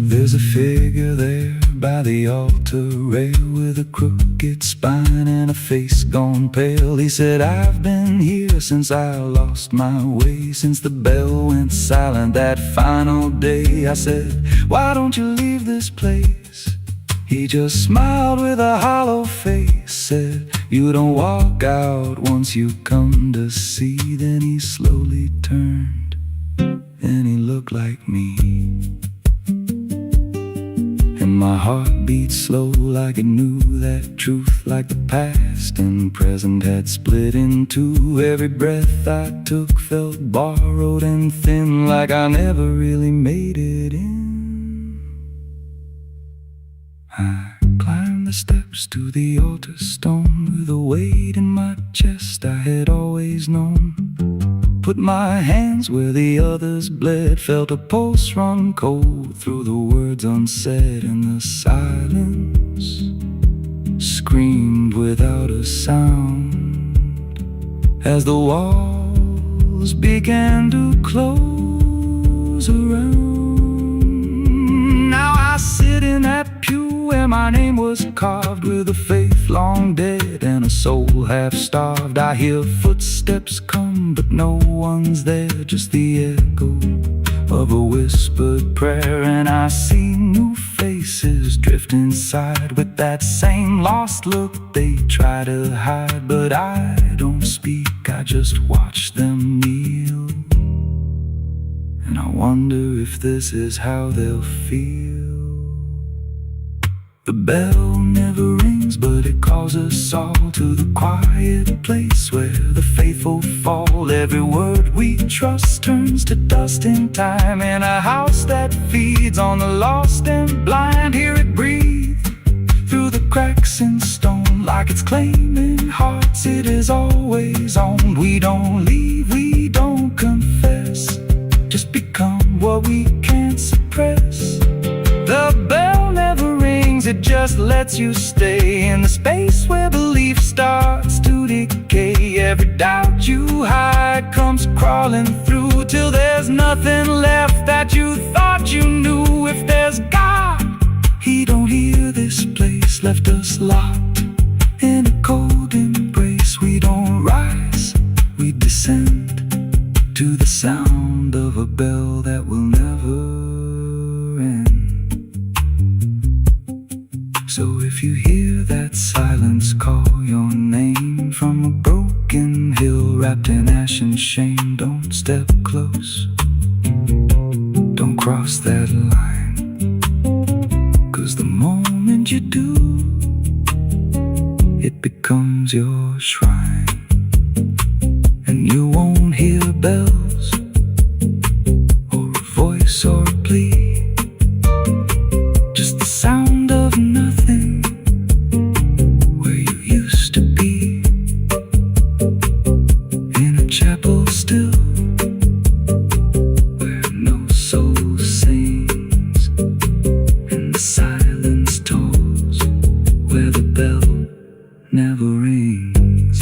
There's a figure there by the altar rail with a crooked spine and a face gone pale. He said, I've been here since I lost my way, since the bell went silent that final day. I said, why don't you leave this place? He just smiled with a hollow face, said, you don't walk out once you come to see. Then he slowly turned and he looked like me. And my heart beat slow like it knew that truth, like the past and present had split in two. Every breath I took felt borrowed and thin, like I never really made it in. I climbed the steps to the altar stone with a weight in my chest I had always known. Put my hands where the others bled, felt a pulse run cold through the words unsaid, and the silence screamed without a sound as the walls began to close around. Now I sit in that pew where my name was carved, with a faith long dead and a soul half starved. I hear footsteps come, but no one's there, just the echo of a whispered prayer. And I see new faces drift inside with that same lost look they try to hide. But I don't speak, I just watch them kneel, and I wonder if this is how they'll feel. The bell never rings, but it calls us all to the quiet place where the faithful fall. Every word we trust turns to dust in time, in a house that feeds on the lost and blind. Hear it breathe through the cracks in stone, like it's claiming hearts it is always on. We don't leave, we don't confess, just become what we can't suppress. The bell never rings, it just lets you stay in the space where belief starts to decay. Every doubt you hide comes crawling through, till there's nothing left that you thought you knew. If there's God, He don't hear this place, left us locked in a cold embrace. We don't rise, we descend to the sound of a bell that will never end. So if you hear that silence call your name from a broken hill wrapped in ash and shame, don't step close. cross that line. 'Cause the moment you do, it becomes your shrine. And you won't hear bells or a voice or a plea, just the sound of nothing where you used to be. In a chapel still, where no soul sings, and the silence tolls where the bell never rings.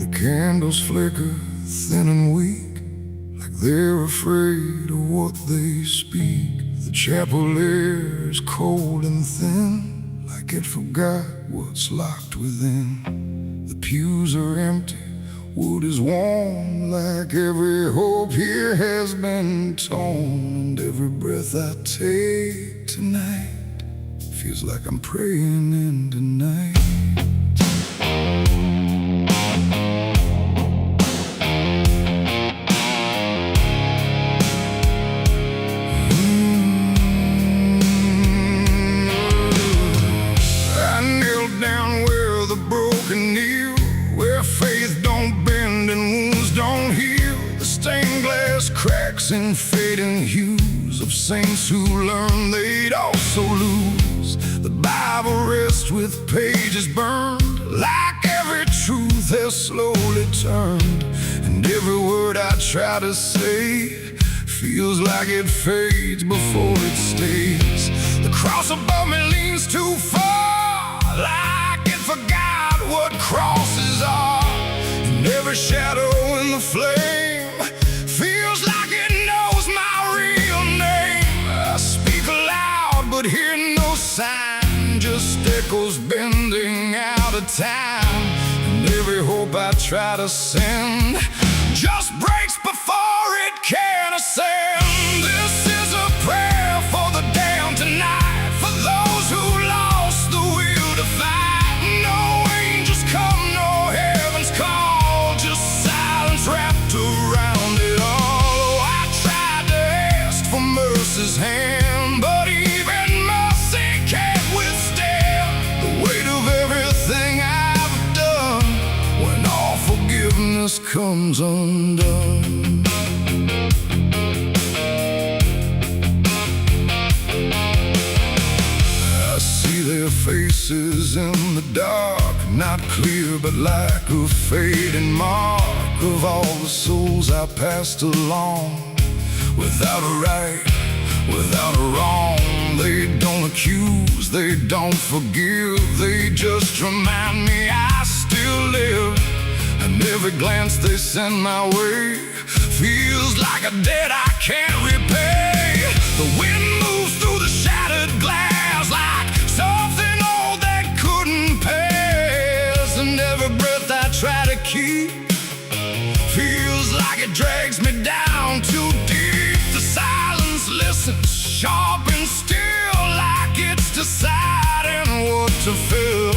The candles flicker thin and weak, like they're afraid of what they speak. The chapel air is cold and thin, like it forgot what's locked within. The pews are empty, wood is warm, like every hope here has been torn. And every breath I take tonight feels like I'm praying in the night. Cracks and fading hues of saints who learned they'd also lose. The Bible rests with pages burned, like every truth has slowly turned. And every word I try to say feels like it fades before it stays. The cross above me leans too far, like it forgot what crosses are. And every shadow in the flame feels like it knows my real name. I speak aloud but hear no sign, just echoes bending out of time. And every hope I try to send just breaks before it can ascend. This is a prayer for the damned tonight, for those who lost the will to fight. No angels come, no heaven's call, just silence wrapped around it all. Oh, I tried to ask for mercy's hand, but even mercy can't withstand the weight of everything I've done when all forgiveness comes undone. I see their faces in the dark, not clear but like a fading mark of all the souls I passed along. Without a right, without a wrong, they don't accuse, they don't forgive, they just remind me I still live. And every glance they send my way feels like a debt I can't repay. The wind moves through the shattered glass like something old that couldn't pass. And every breath I try to keep feels like it drags me down too deep. The silence listens, sharp and still, like it's deciding what to feel.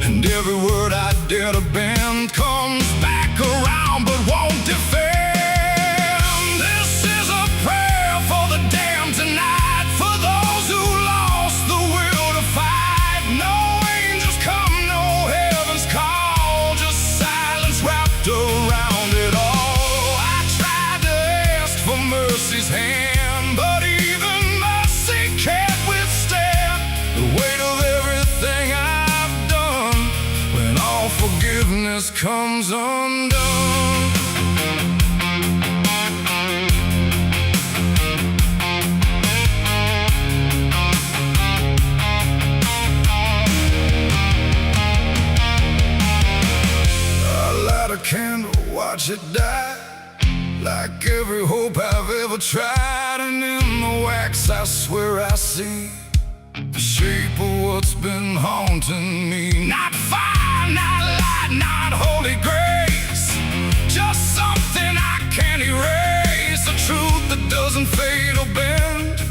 And every word I dare to bend comes back around but won't defend. This is a prayer for the damned tonight, for those who lost the will to fight. No angels come, no heaven's call, just silence wrapped around it all. I tried to ask for mercy's hand, but even mercy can't withstand the weight of everything I've done when all forgiveness comes undone. I light a candle, watch it die, like every hope I've ever tried. And in the wax I swear I see the shape of what's been haunting me. Not fire, not light, not holy grace, just something I can't erase. A truth that doesn't fade or bend,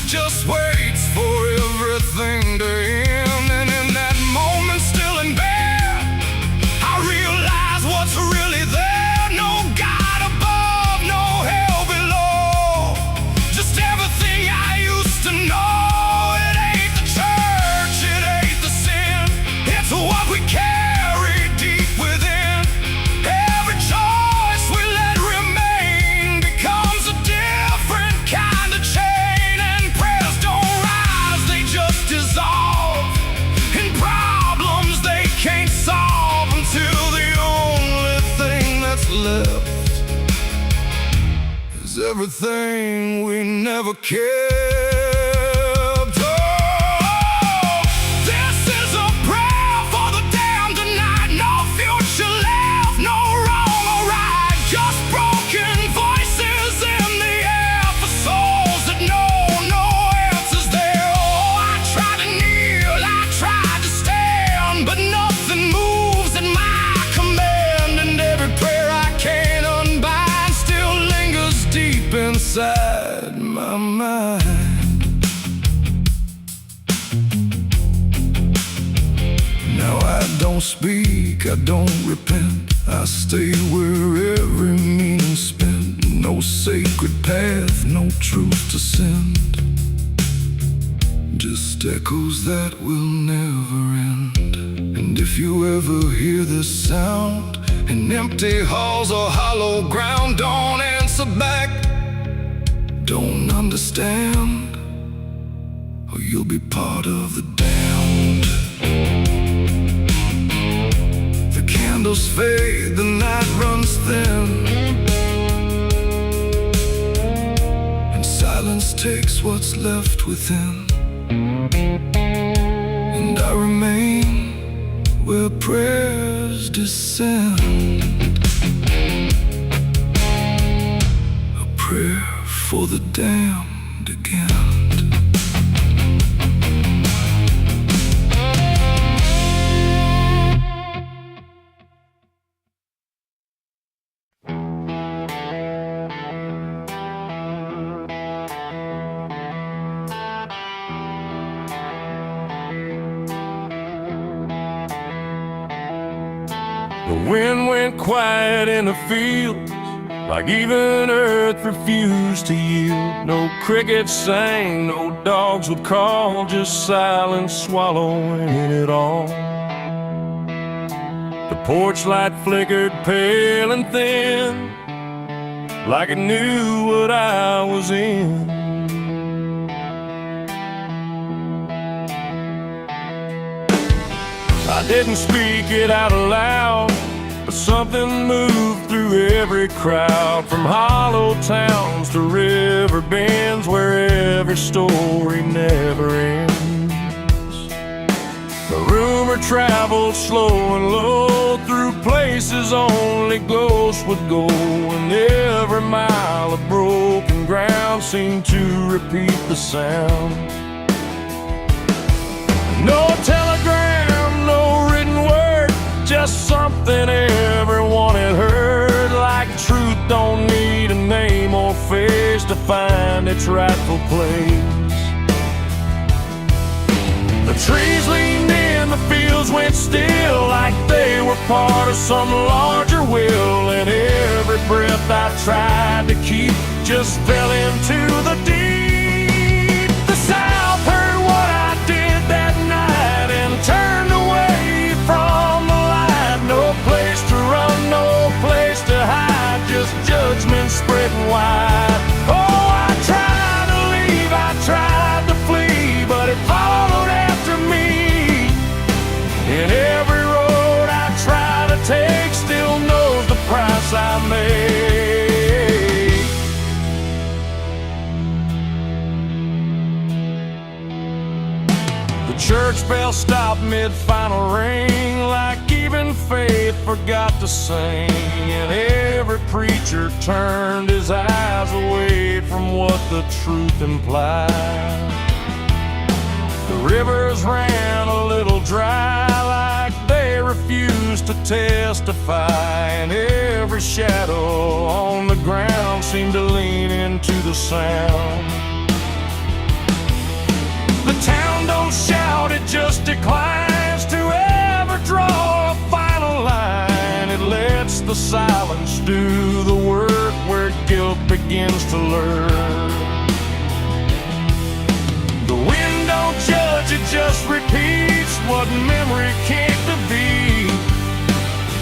just waits for everything to end. And in that moment, still in bed, I realize what's really there. No God above, no hell below, just everything I used to know. It ain't the church, it ain't the sin, it's what we carry deep within. Every choice we let remain becomes a different kind of chain. And prayers don't rise, they just dissolve in problems they can't solve, until the only thing that's left is everything we never kept. Oh, this is a prayer for the damned tonight. No future left, no wrong or right, just broken voices in the air for souls that know no answers there. Oh, I tried to kneel, I tried to stand, but nothing moves at my command. And every prayer I can't unbind still lingers deep inside my mind. Now I don't speak, I don't repent, I stay where every meaning's spent. No sacred path, no truth to send, just echoes that will never end. And if you ever hear this sound in empty halls or hollow ground, don't answer back, don't understand, or you'll be part of the damned. The candles fade, the night runs thin, and silence takes what's left within. And I remain where prayers descend, a prayer for the damned again. The wind went quiet in the fields, like even earth refused to yield. No crickets sang, no dogs would call, just silence swallowing it all. The porch light flickered pale and thin, like it knew what I was in. I didn't speak it out loud, but something moved through every crowd, from hollow towns to river bends, where every story never ends. The rumor traveled slow and low through places only ghosts would go, and every mile of broken ground seemed to repeat the sound. No telegram, no written word, just something everyone had heard, like truth don't need a name or face to find its rightful place. The trees leaned in, the fields went still, like they were part of some larger will, and every breath I tried to keep just fell into the deep. The South heard what I did that night and turned away from the light. No place to run, no place to hide, just judgment spreading wide. Oh, I tried to leave, I tried to flee, but it followed after me. And every road I try to take still knows the price I made. The church bell stopped mid-final ring, like even faith forgot to sing, and every preacher turned his eyes away from what the truth implied. The rivers ran a little dry, like they refused to testify, and every shadow on the ground seemed to lean into the sound. The town don't shout, it just declines to ever draw a final line. It lets the silence do the work where guilt begins to learn. The wind don't judge, it just repeats what memory can't defeat.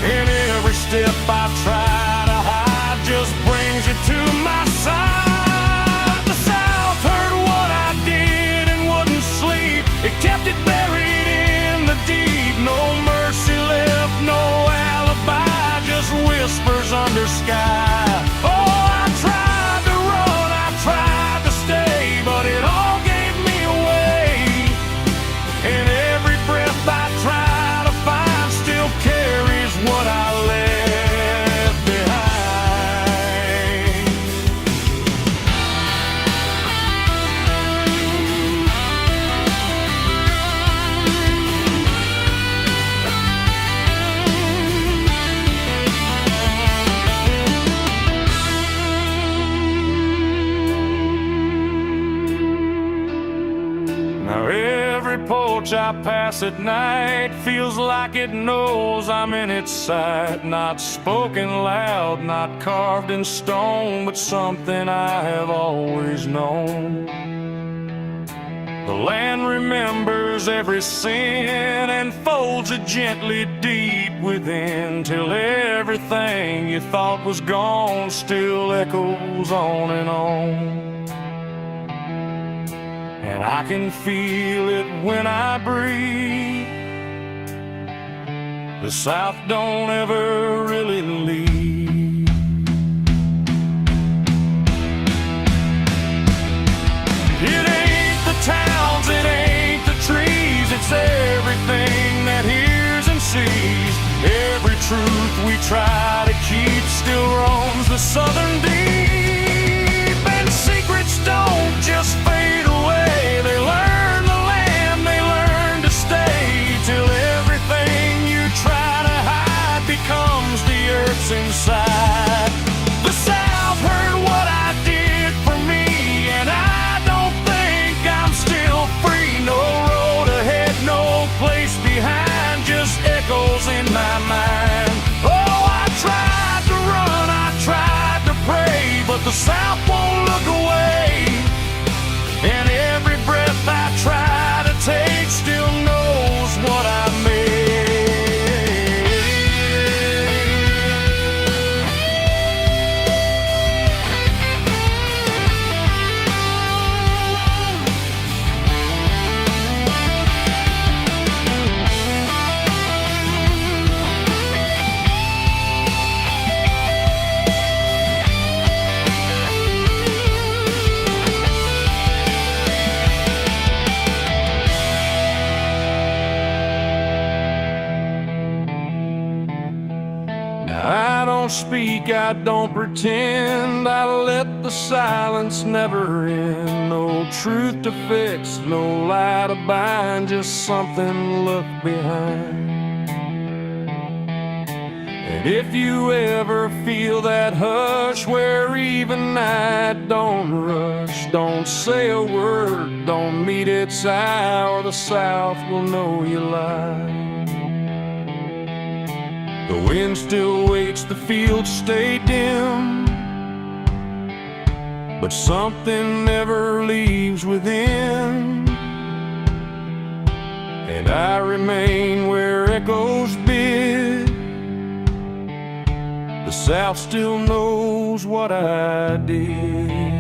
And every step I try to hide just brings you to my side. The South heard what I did and wouldn't sleep. It kept it buried in the deep. No mercy left, no alibi, just whispers under sky. Oh, I tried to run, I tried to stay, but it all gave me away. And every breath I try to find still carries what I left behind. Now every porch I pass at night feels like it knows I'm in its sight. Not spoken loud, not carved in stone, but something I have always known. The land remembers every sin and folds it gently deep within, till everything you thought was gone still echoes on and on. And I can feel it when I breathe. The South don't ever really leave. It ain't the towns, it ain't the trees, it's everything that hears and sees. Every truth we try to keep still roams the southern deep. And secrets don't just fade away, they learn the land, they learn to stay, till everything you try to hide becomes the earth's inside. The South heard what I did for me, and I don't think I'm still free. No road ahead, no place behind, just echoes in my mind. Oh, I tried to run, I tried to pray, but the South won't look away. And every breath I try to take still knows what I made. I don't speak, I don't pretend, I let the silence never end. No truth to fix, no lie to bind, just something left behind. And if you ever feel that hush where even night don't rush, don't say a word, don't meet its eye, or the South will know you lie. The wind still waits, the fields stay dim, but something never leaves within. And I remain where echoes bid. The South still knows what I did.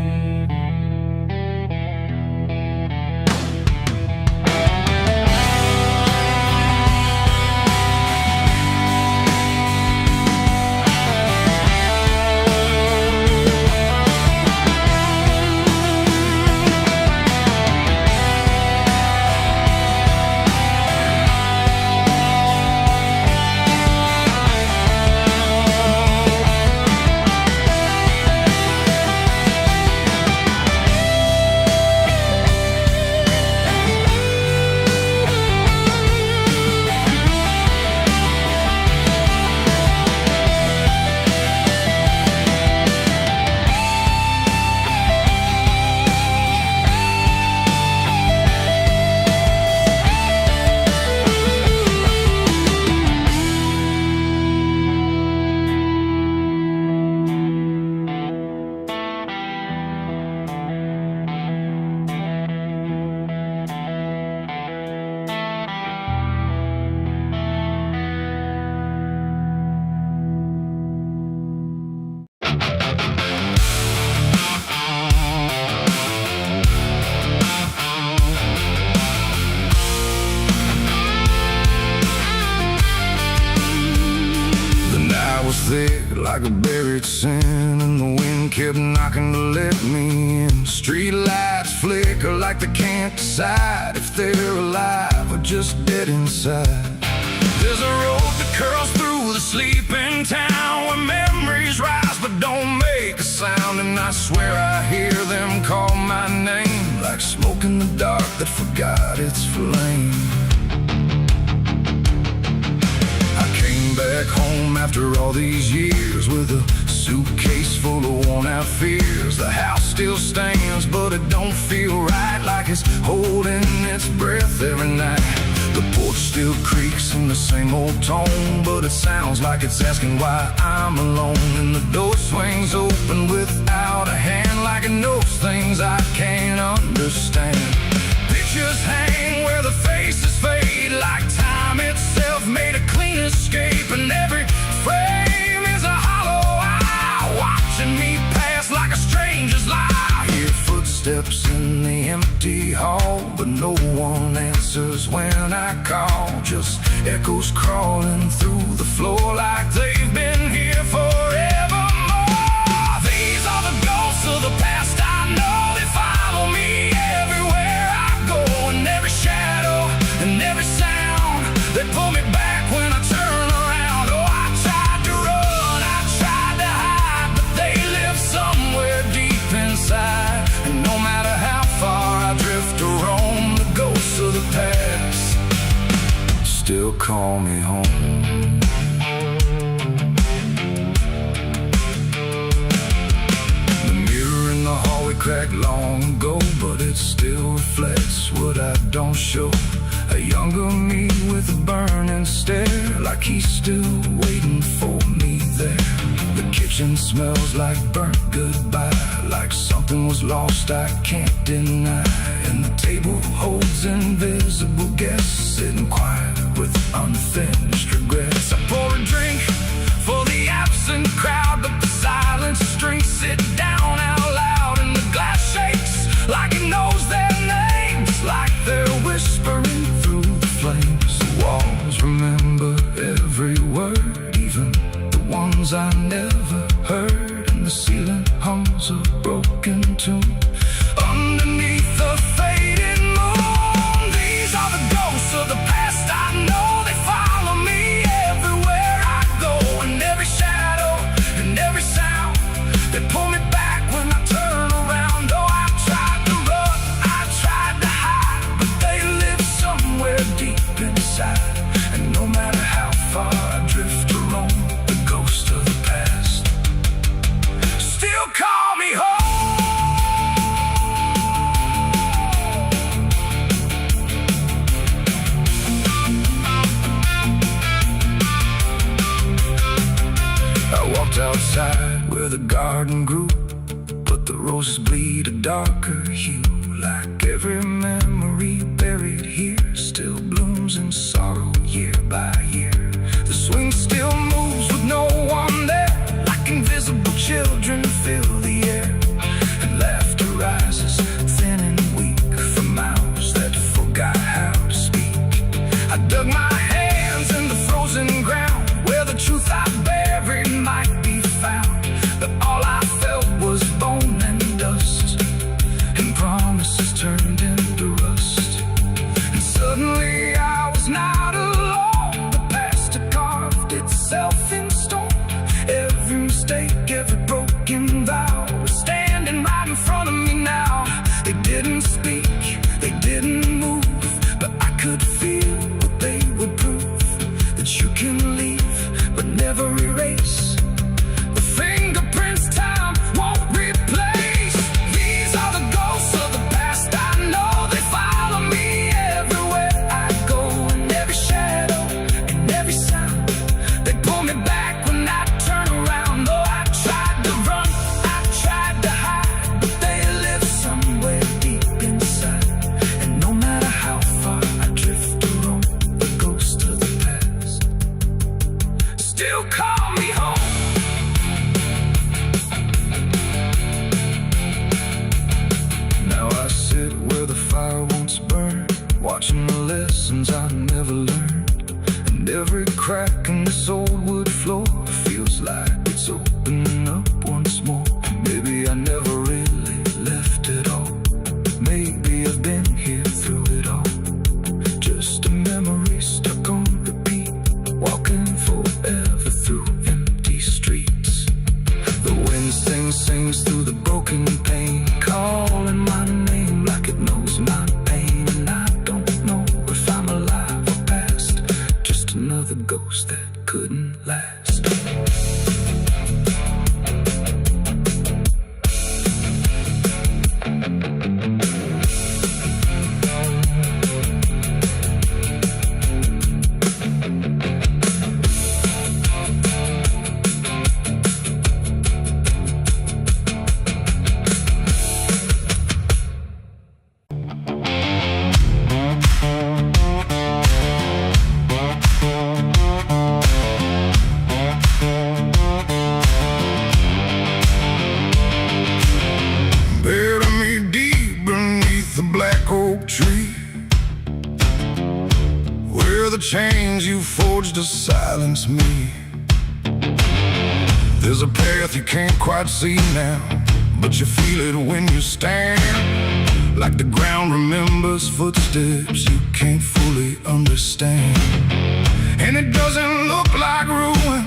thick like a buried sin, and the wind kept knocking to let me in. Street lights flicker like they can't decide if they're alive or just dead inside. There's a road that curls through the sleeping town where memories rise but don't make a sound, and I swear I hear them call my name like smoke in the dark that forgot its flame. I came back home after all these years with a suitcase full of worn-out fears. The house still stands, but it don't feel right, like it's holding its breath every night. The porch still creaks in the same old tone, but it sounds like it's asking why I'm alone. And the door swings open without a hand, like it knows things I can't understand. Pictures hang where the faces fade, like time itself made a clean escape. And every frame is a hollow eye, watching me pass like a stranger's lie. I hear footsteps in the empty hall, but no one answers when I call. Just echoes crawling through the floor like they've been here forevermore. These are the ghosts of the past, I know they follow me everywhere I go. And every shadow and every sound, they pull me back when I turn around. Oh, I tried to run, I tried to hide, but they live somewhere deep inside. And no matter how far I drift or roam, the ghosts of the past still call me home. The mirror in the hallway cracked long ago, but it still reflects what I don't show. A younger me with a burning stare, like he's still waiting for me there. The kitchen smells like burnt goodbye, like something was lost I can't deny. And the table holds invisible guests, sitting quiet with unfinished regrets. I pour a drink for the absent crowd, but the silence drinks sit down out loud. And the glass shakes like it knows their names, like they're whispering through the flames. The walls remember every word, even the ones I never heard. And the ceiling hums a broken tune underneath the fading moon. These are the ghosts of the past, I know they follow me everywhere I go. And every shadow and every sound, they pull me back when I turn around. Oh, I tried to run, I tried to hide, but they live somewhere deep inside. And no matter how far I drift or roam, the ghost of the past still call me home. I walked outside where the garden grew, but the roses bleed a darker hue. Like every memory buried here still blooms in sorrow year by year. The swing still moves with no one there, like invisible children fill the air. And laughter rises thin and weak from mouths that forgot how to speak. I dug my hands in the frozen ground where the truth I buried might be found. But all I felt was bone and dust, and promises turned into Where the chains you forged to silence me. There's a path you can't quite see now, but you feel it when you stand. Like the ground remembers footsteps you can't fully understand. And it doesn't look like ruin,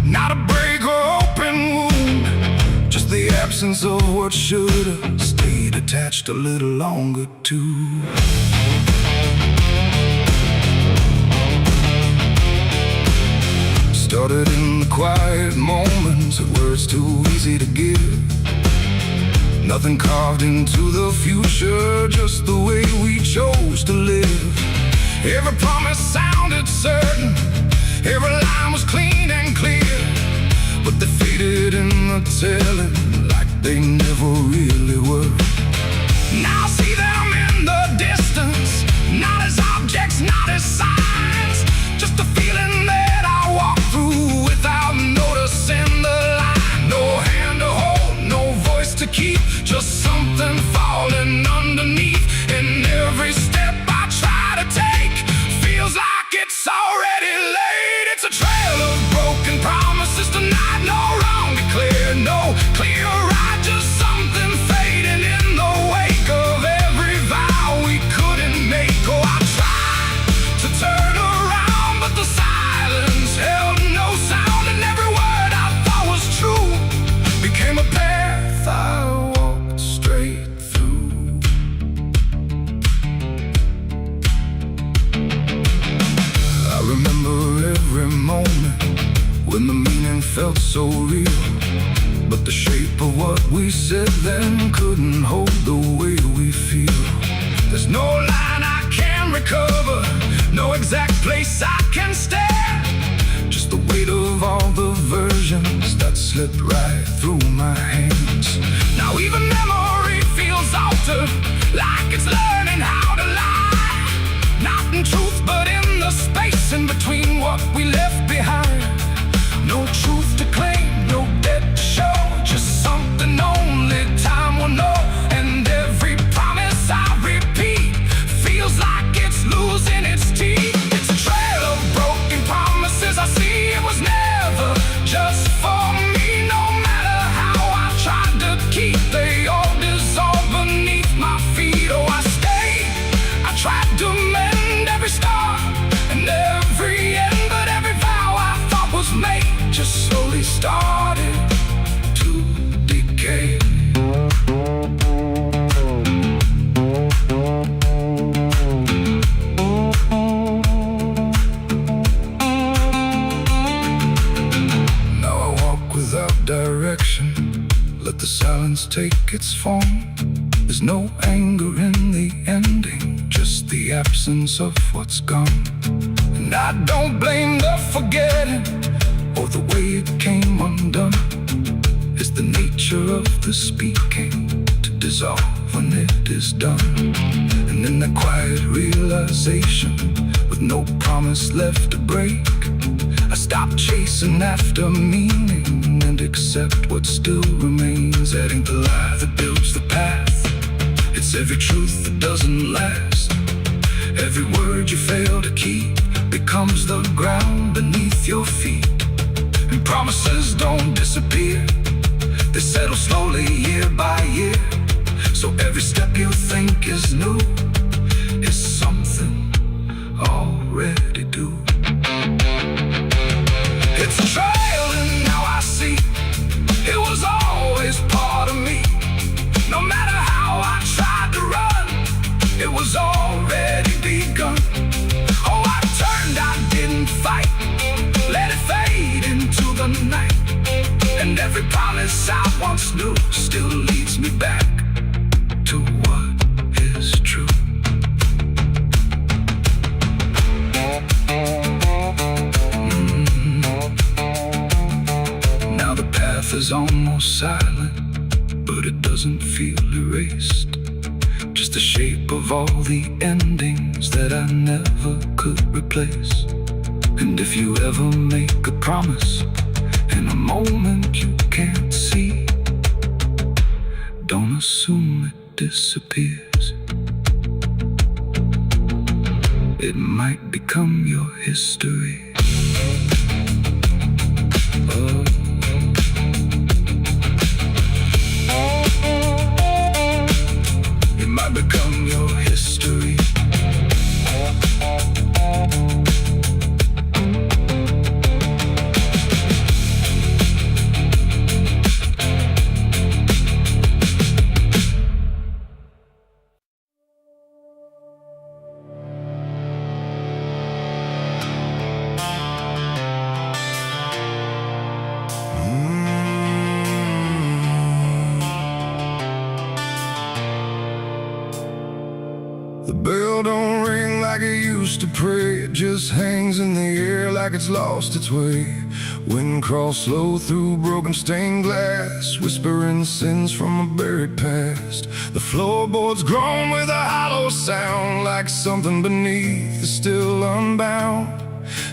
not a break or open wound, just the absence of what should've stayed attached a little longer too. Started in the quiet moments where it's too easy to give. Nothing carved into the future, just the way we chose to live. Every promise sounded certain, every line was clean and clear, but they faded in the telling like they never really were. Now I see them in the distance, not as objects, not as signs, just a feeling that I walk through without noticing the line. No hand to hold, no voice to keep, just something falling underneath. And every step I try to take feels like it's already late. It's a trail of broken promises tonight, no wrong declared, no clear right, just something fading in the wake of every vow we couldn't make. Oh, I tried to turn around, but the silence held no sound, and every word I thought was true became a path I walked straight through. I remember every moment when the meaning felt so real, but the shape of what we said then couldn't hold the way we feel. There's no line I can recover, no exact place I can stand, just the weight of all the versions that slipped right through my hands. Now even memory feels altered, like it's learning how to lie, not in truth but in the space in between what we left behind. No truth to claim, no debt to show, just something only time will know. And every promise I repeat feels like it's losing its teeth. It's a trail of broken promises I see. It was never just for me, no matter how I tried to keep, they all dissolve beneath my feet. Oh, I stayed, I tried to mend every star and every end, but every vow I thought was made just slowly started to decay. Now I walk without direction, let the silence take its form. There's no anger in the ending, just the absence of what's gone. And I don't blame the forgetting or the way it came undone. It's the nature of the speaking to dissolve when it is done. And in that quiet realization, with no promise left to break, I stop chasing after meaning and accept what still remains. That ain't the lie that builds the path, it's every truth that doesn't last. Every word you fail to keep becomes the ground beneath your feet. And promises don't disappear, they settle slowly year by year. So every step you think is new is something already due. It's a trail and now I see it was always part of me. No matter how I tried to run, it was already begun. Oh, I turned, I didn't fight, let it fade into the night. And every promise I once knew still leads me back to what is true. Now the path is almost silent, but it doesn't feel erased. Just the shape of all the endings that I never could replace. And if you ever make a promise in a moment you can't see, don't assume it disappears. it might become your history. Oh. It might become your history. The bell don't ring like it used to pray. It just hangs in the air like it's lost its way. Wind crawls slow through broken stained glass, whispering sins from a buried past. The floorboards groan with a hollow sound, like something beneath is still unbound.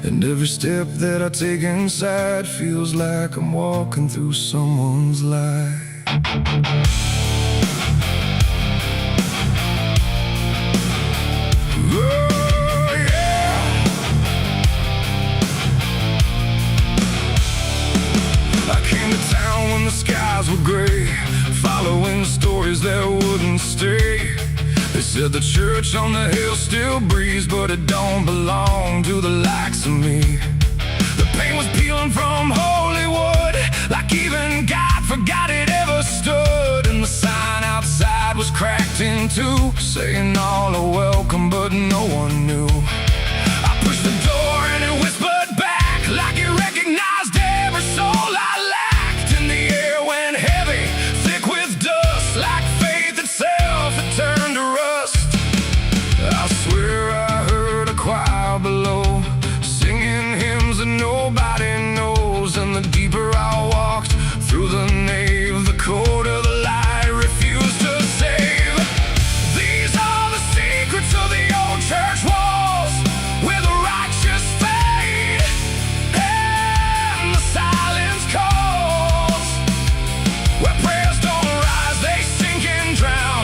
And every step that I take inside feels like I'm walking through someone's life. The skies were gray, following stories that wouldn't stay. They said the church on the hill still breathes, but it don't belong to the likes of me. The paint was peeling from Hollywood, like even God forgot it ever stood. And the sign outside was cracked in two, saying all are welcome, but no one knew. I pushed the door and it whispered back, like it recognized every soul I lacked. Turned to rust. I swear I heard a choir below, singing hymns that nobody knows. And the deeper I walked through the nave, the colder the light refused to save. These are the secrets of the old church walls, where the righteous fade and the silence calls, where prayers don't rise, they sink and drown.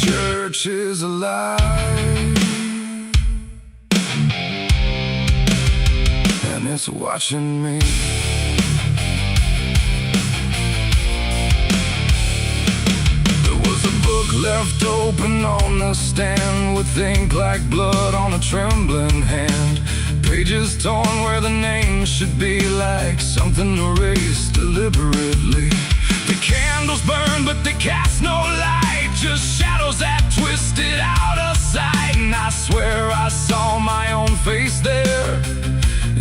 Church is alive, and it's watching me. There was a book left open on the stand, with ink like blood on a trembling hand. Pages torn where the name should be, like something erased deliberately. The candles burn, but they cast no light, just shadows that twisted out of sight. And I swear I saw my own face there,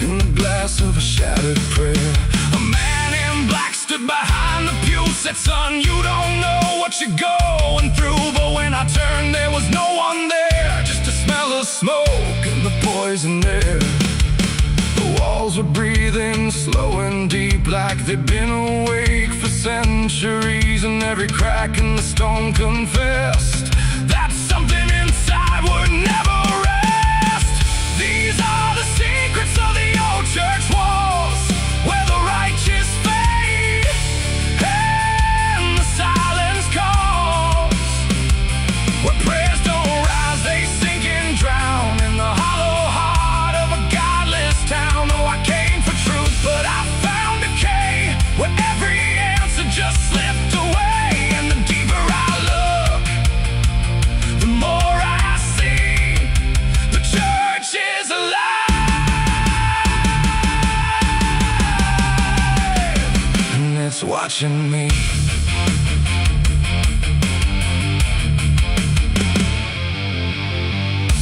in the glass of a shattered prayer. A man in black stood behind the pew, said, son, you don't know what you're going through. But when I turned, there was no one there, just a smell of smoke and the poison air. The walls were breathing slow and deep, like they'd been awake for centuries. And every crack in the stone confessed that something inside would never rest. These are the secrets of the old church walls, where the righteous fade and the silence calls, where prayers don't rise, they sink and drown in the hollow heart of a godless town. Oh, I came for truth, but I found decay, where every answer just slipped away. And the deeper I look, the more I see. The church is alive, and it's watching me.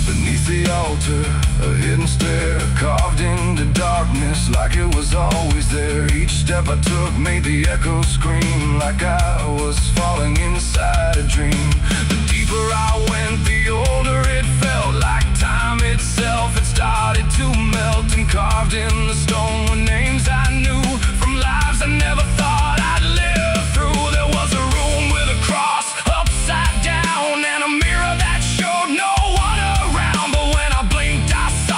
Beneath the altar, a hidden stair, carved into darkness like it was always there. Each step I took made the echoes scream, like I was falling inside a dream. The deeper I went, the older it felt, like time itself had started to melt. And carved in the stone were names I knew, from lives I never thought I'd live through. There was a room with a cross upside down, and a mirror that showed no one around. But when I blinked, I saw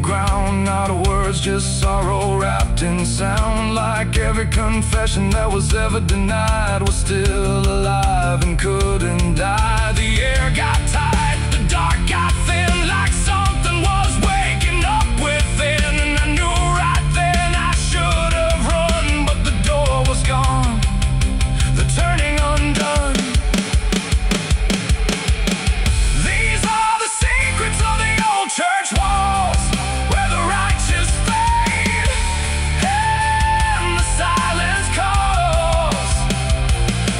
ground. Not a word's just sorrow wrapped in sound. Like every confession that was ever denied was still alive and couldn't die. The air got tight, the dark got thin, like something was waking up within. And I knew right then I should have run, but the door was gone, the turning undone. These are the secrets of the old church walls, where the righteous fade and the silence calls,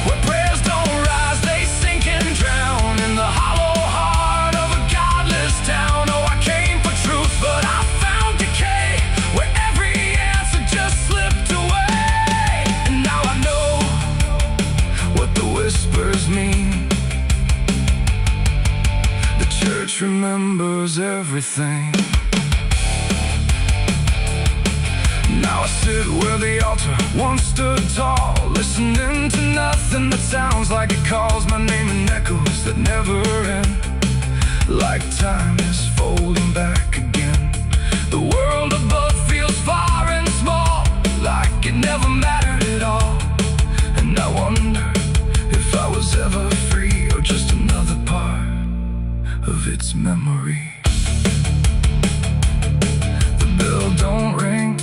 where prayers don't rise, they sink and drown in the hollow heart of a godless town. Oh, I came for truth, but I found decay, where every answer just slipped away. And now I know what the whispers mean. The church remembers everything. Now I sit where the altar once stood tall, listening to nothing that sounds like it calls my name in echoes that never end. Like time is folding back again. The world above feels far and small, like it never mattered at all. And I wonder if I was ever free, or just another part of its memory. The bell don't ring,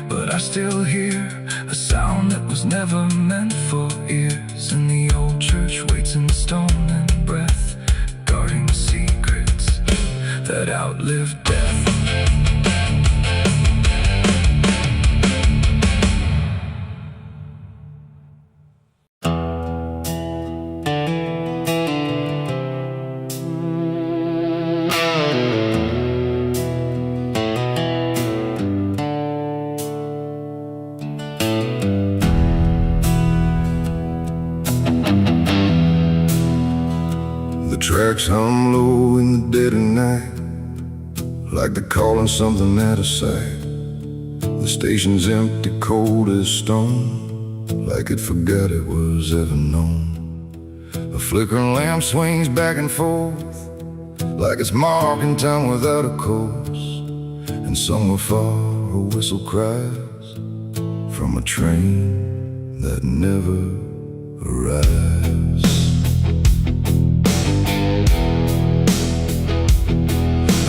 but I still hear a sound that was never meant for ears. And the old church waits in stone and breath, guarding secrets that outlive death. The tracks hum low in the dead of night, like they're calling something out of sight. The station's empty, cold as stone, like it forgot it was ever known. A flickering lamp swings back and forth, like it's marking time without a course. And somewhere far a whistle cries from a train that never arrives.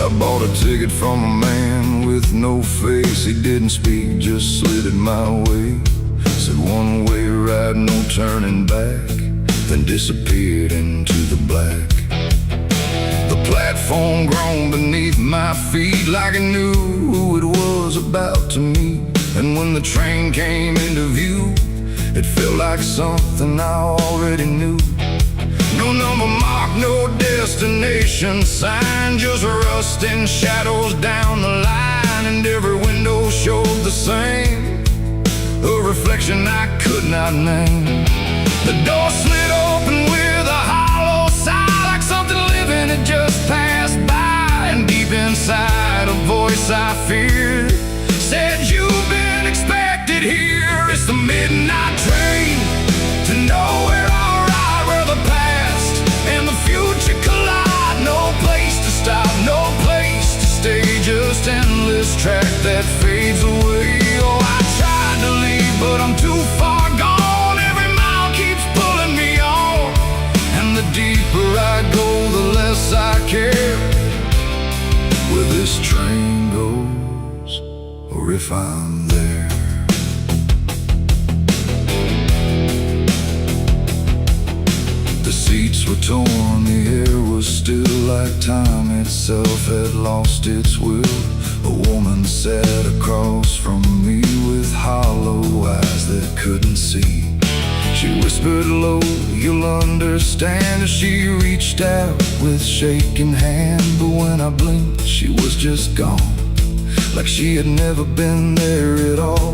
I bought a ticket from a man with no face. He didn't speak, just slid it my way. Said one way ride, no turning back, then disappeared into the black. The platform groaned beneath my feet, like it knew who it was about to meet. And when the train came into view, it felt like something I already knew. No number mark, no destination sign, just rusting shadows down the line. And every window showed the same, a reflection I could not name. The door slid open with a hollow sigh, like something living had just passed by. And deep inside a voice I feared said, "You've been expected here." It's the midnight train to nowhere, alright, where the past and the future collide. No place to stop, no place to stay, just endless track that fades away. Oh, I tried to leave, but I'm too far gone. Every mile keeps pulling me on, and the deeper I go, the less I care where this train goes, or if I'm there. The seats were torn, the air was still, like time itself had lost its will. A woman sat across from me with hollow eyes that couldn't see. She whispered low, "You'll understand," as she reached out with shaking hand. But when I blinked, she was just gone, like she had never been there at all.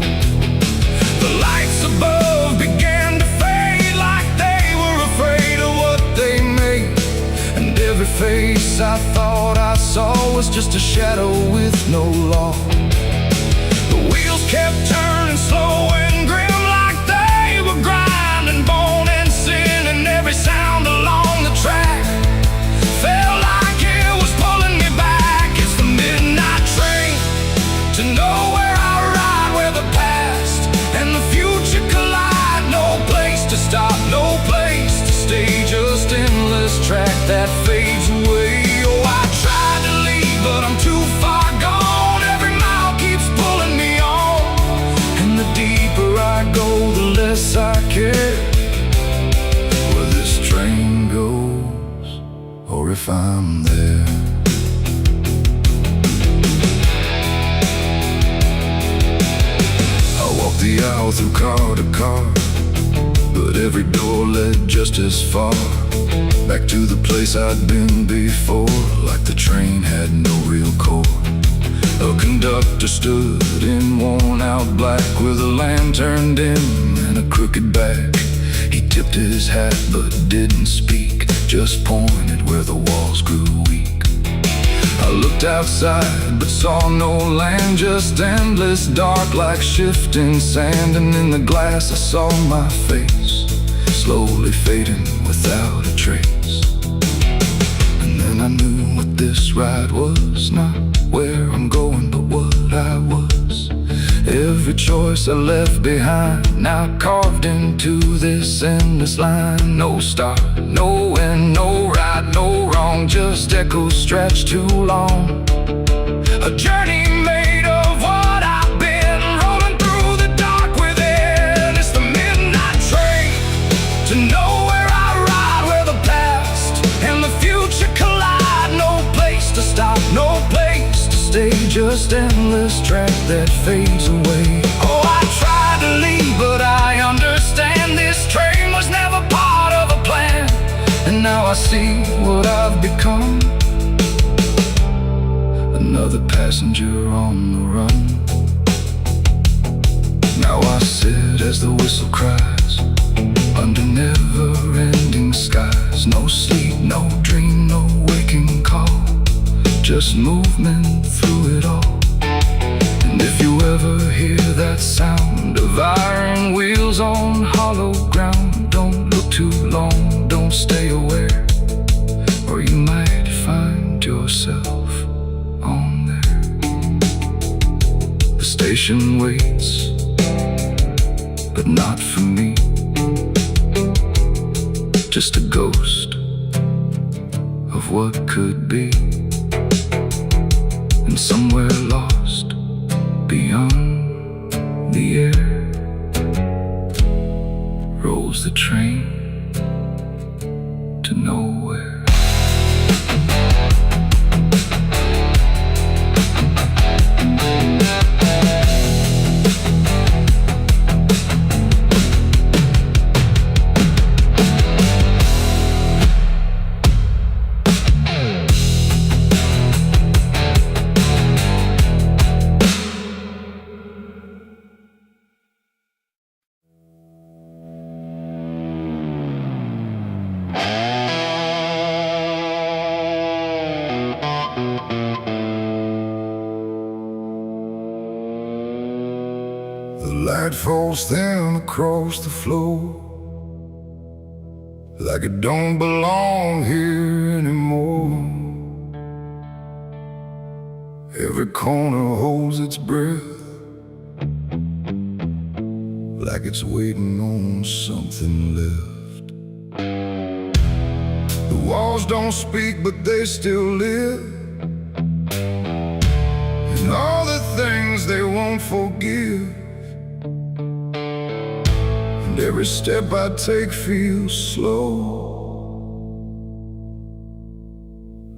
The lights above began to fade, like they were afraid of what they made. And every face I thought I saw was just a shadow with no law. The wheels kept turning slow and grim, like they were grinding bone and sin. And every sound along the track felt like it was pulling me back. It's the midnight train if I'm there. I walked the aisle through car to car, but every door led just as far back to the place I'd been before, like the train had no real core. A conductor stood in worn-out black with a lantern dim and a crooked back. He tipped his hat but didn't speak, just pointed where the walls grew weak. I looked outside but saw no land, just endless dark like shifting sand. And in the glass I saw my face, slowly fading without a trace. And then I knew what this ride was, not where I'm going but what I was. Every choice I left behind, now carved into this endless line. No start, no end, no right, no wrong, just echoes stretched too long. A journey made of what I've been, rolling through the dark within. It's the midnight train to nowhere I ride, where the past and the future collide. No place to stop, no place to stay, just endless track that fades away. Oh, I tried to leave, but I understand this train was never part of a plan. And now I see what I've become, another passenger on the run. Now I sit as the whistle cries, under never-ending skies. No sleep, no dream, no waking call, just movement through it all. And if you ever hear that sound of iron wheels on hollow ground, don't look too long, don't stay aware, or you might find yourself on there. The station waits, but not for me, just a ghost of what could be. And somewhere lost beyond the air rolls the train to nowhere. The light falls thin across the floor, like it don't belong here anymore. Every corner holds its breath, like it's waiting on something left. The walls don't speak, but they still live, and all the things they won't forgive. And every step I take feels slow,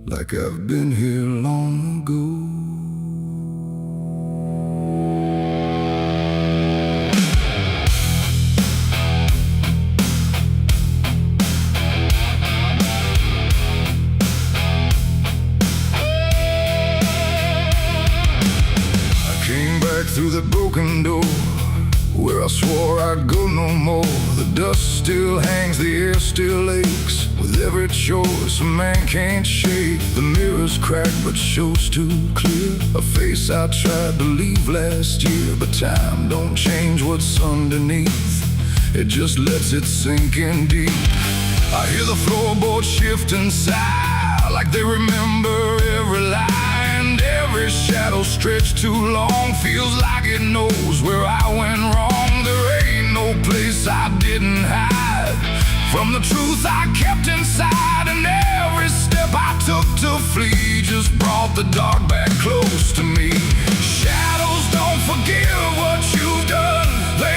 like I've been here long ago. Through the broken door, where I swore I'd go no more. The dust still hangs, the air still aches, with every choice a man can't shake. The mirror's cracked but shows too clear a face I tried to leave last year. But time don't change what's underneath, it just lets it sink in deep. I hear the floorboards shift and sigh, like they remember every lie. Every shadow stretched too long feels like it knows where I went wrong. There ain't no place I didn't hide from the truth I kept inside. And every step I took to flee just brought the dark back close to me. Shadows don't forgive what you've done.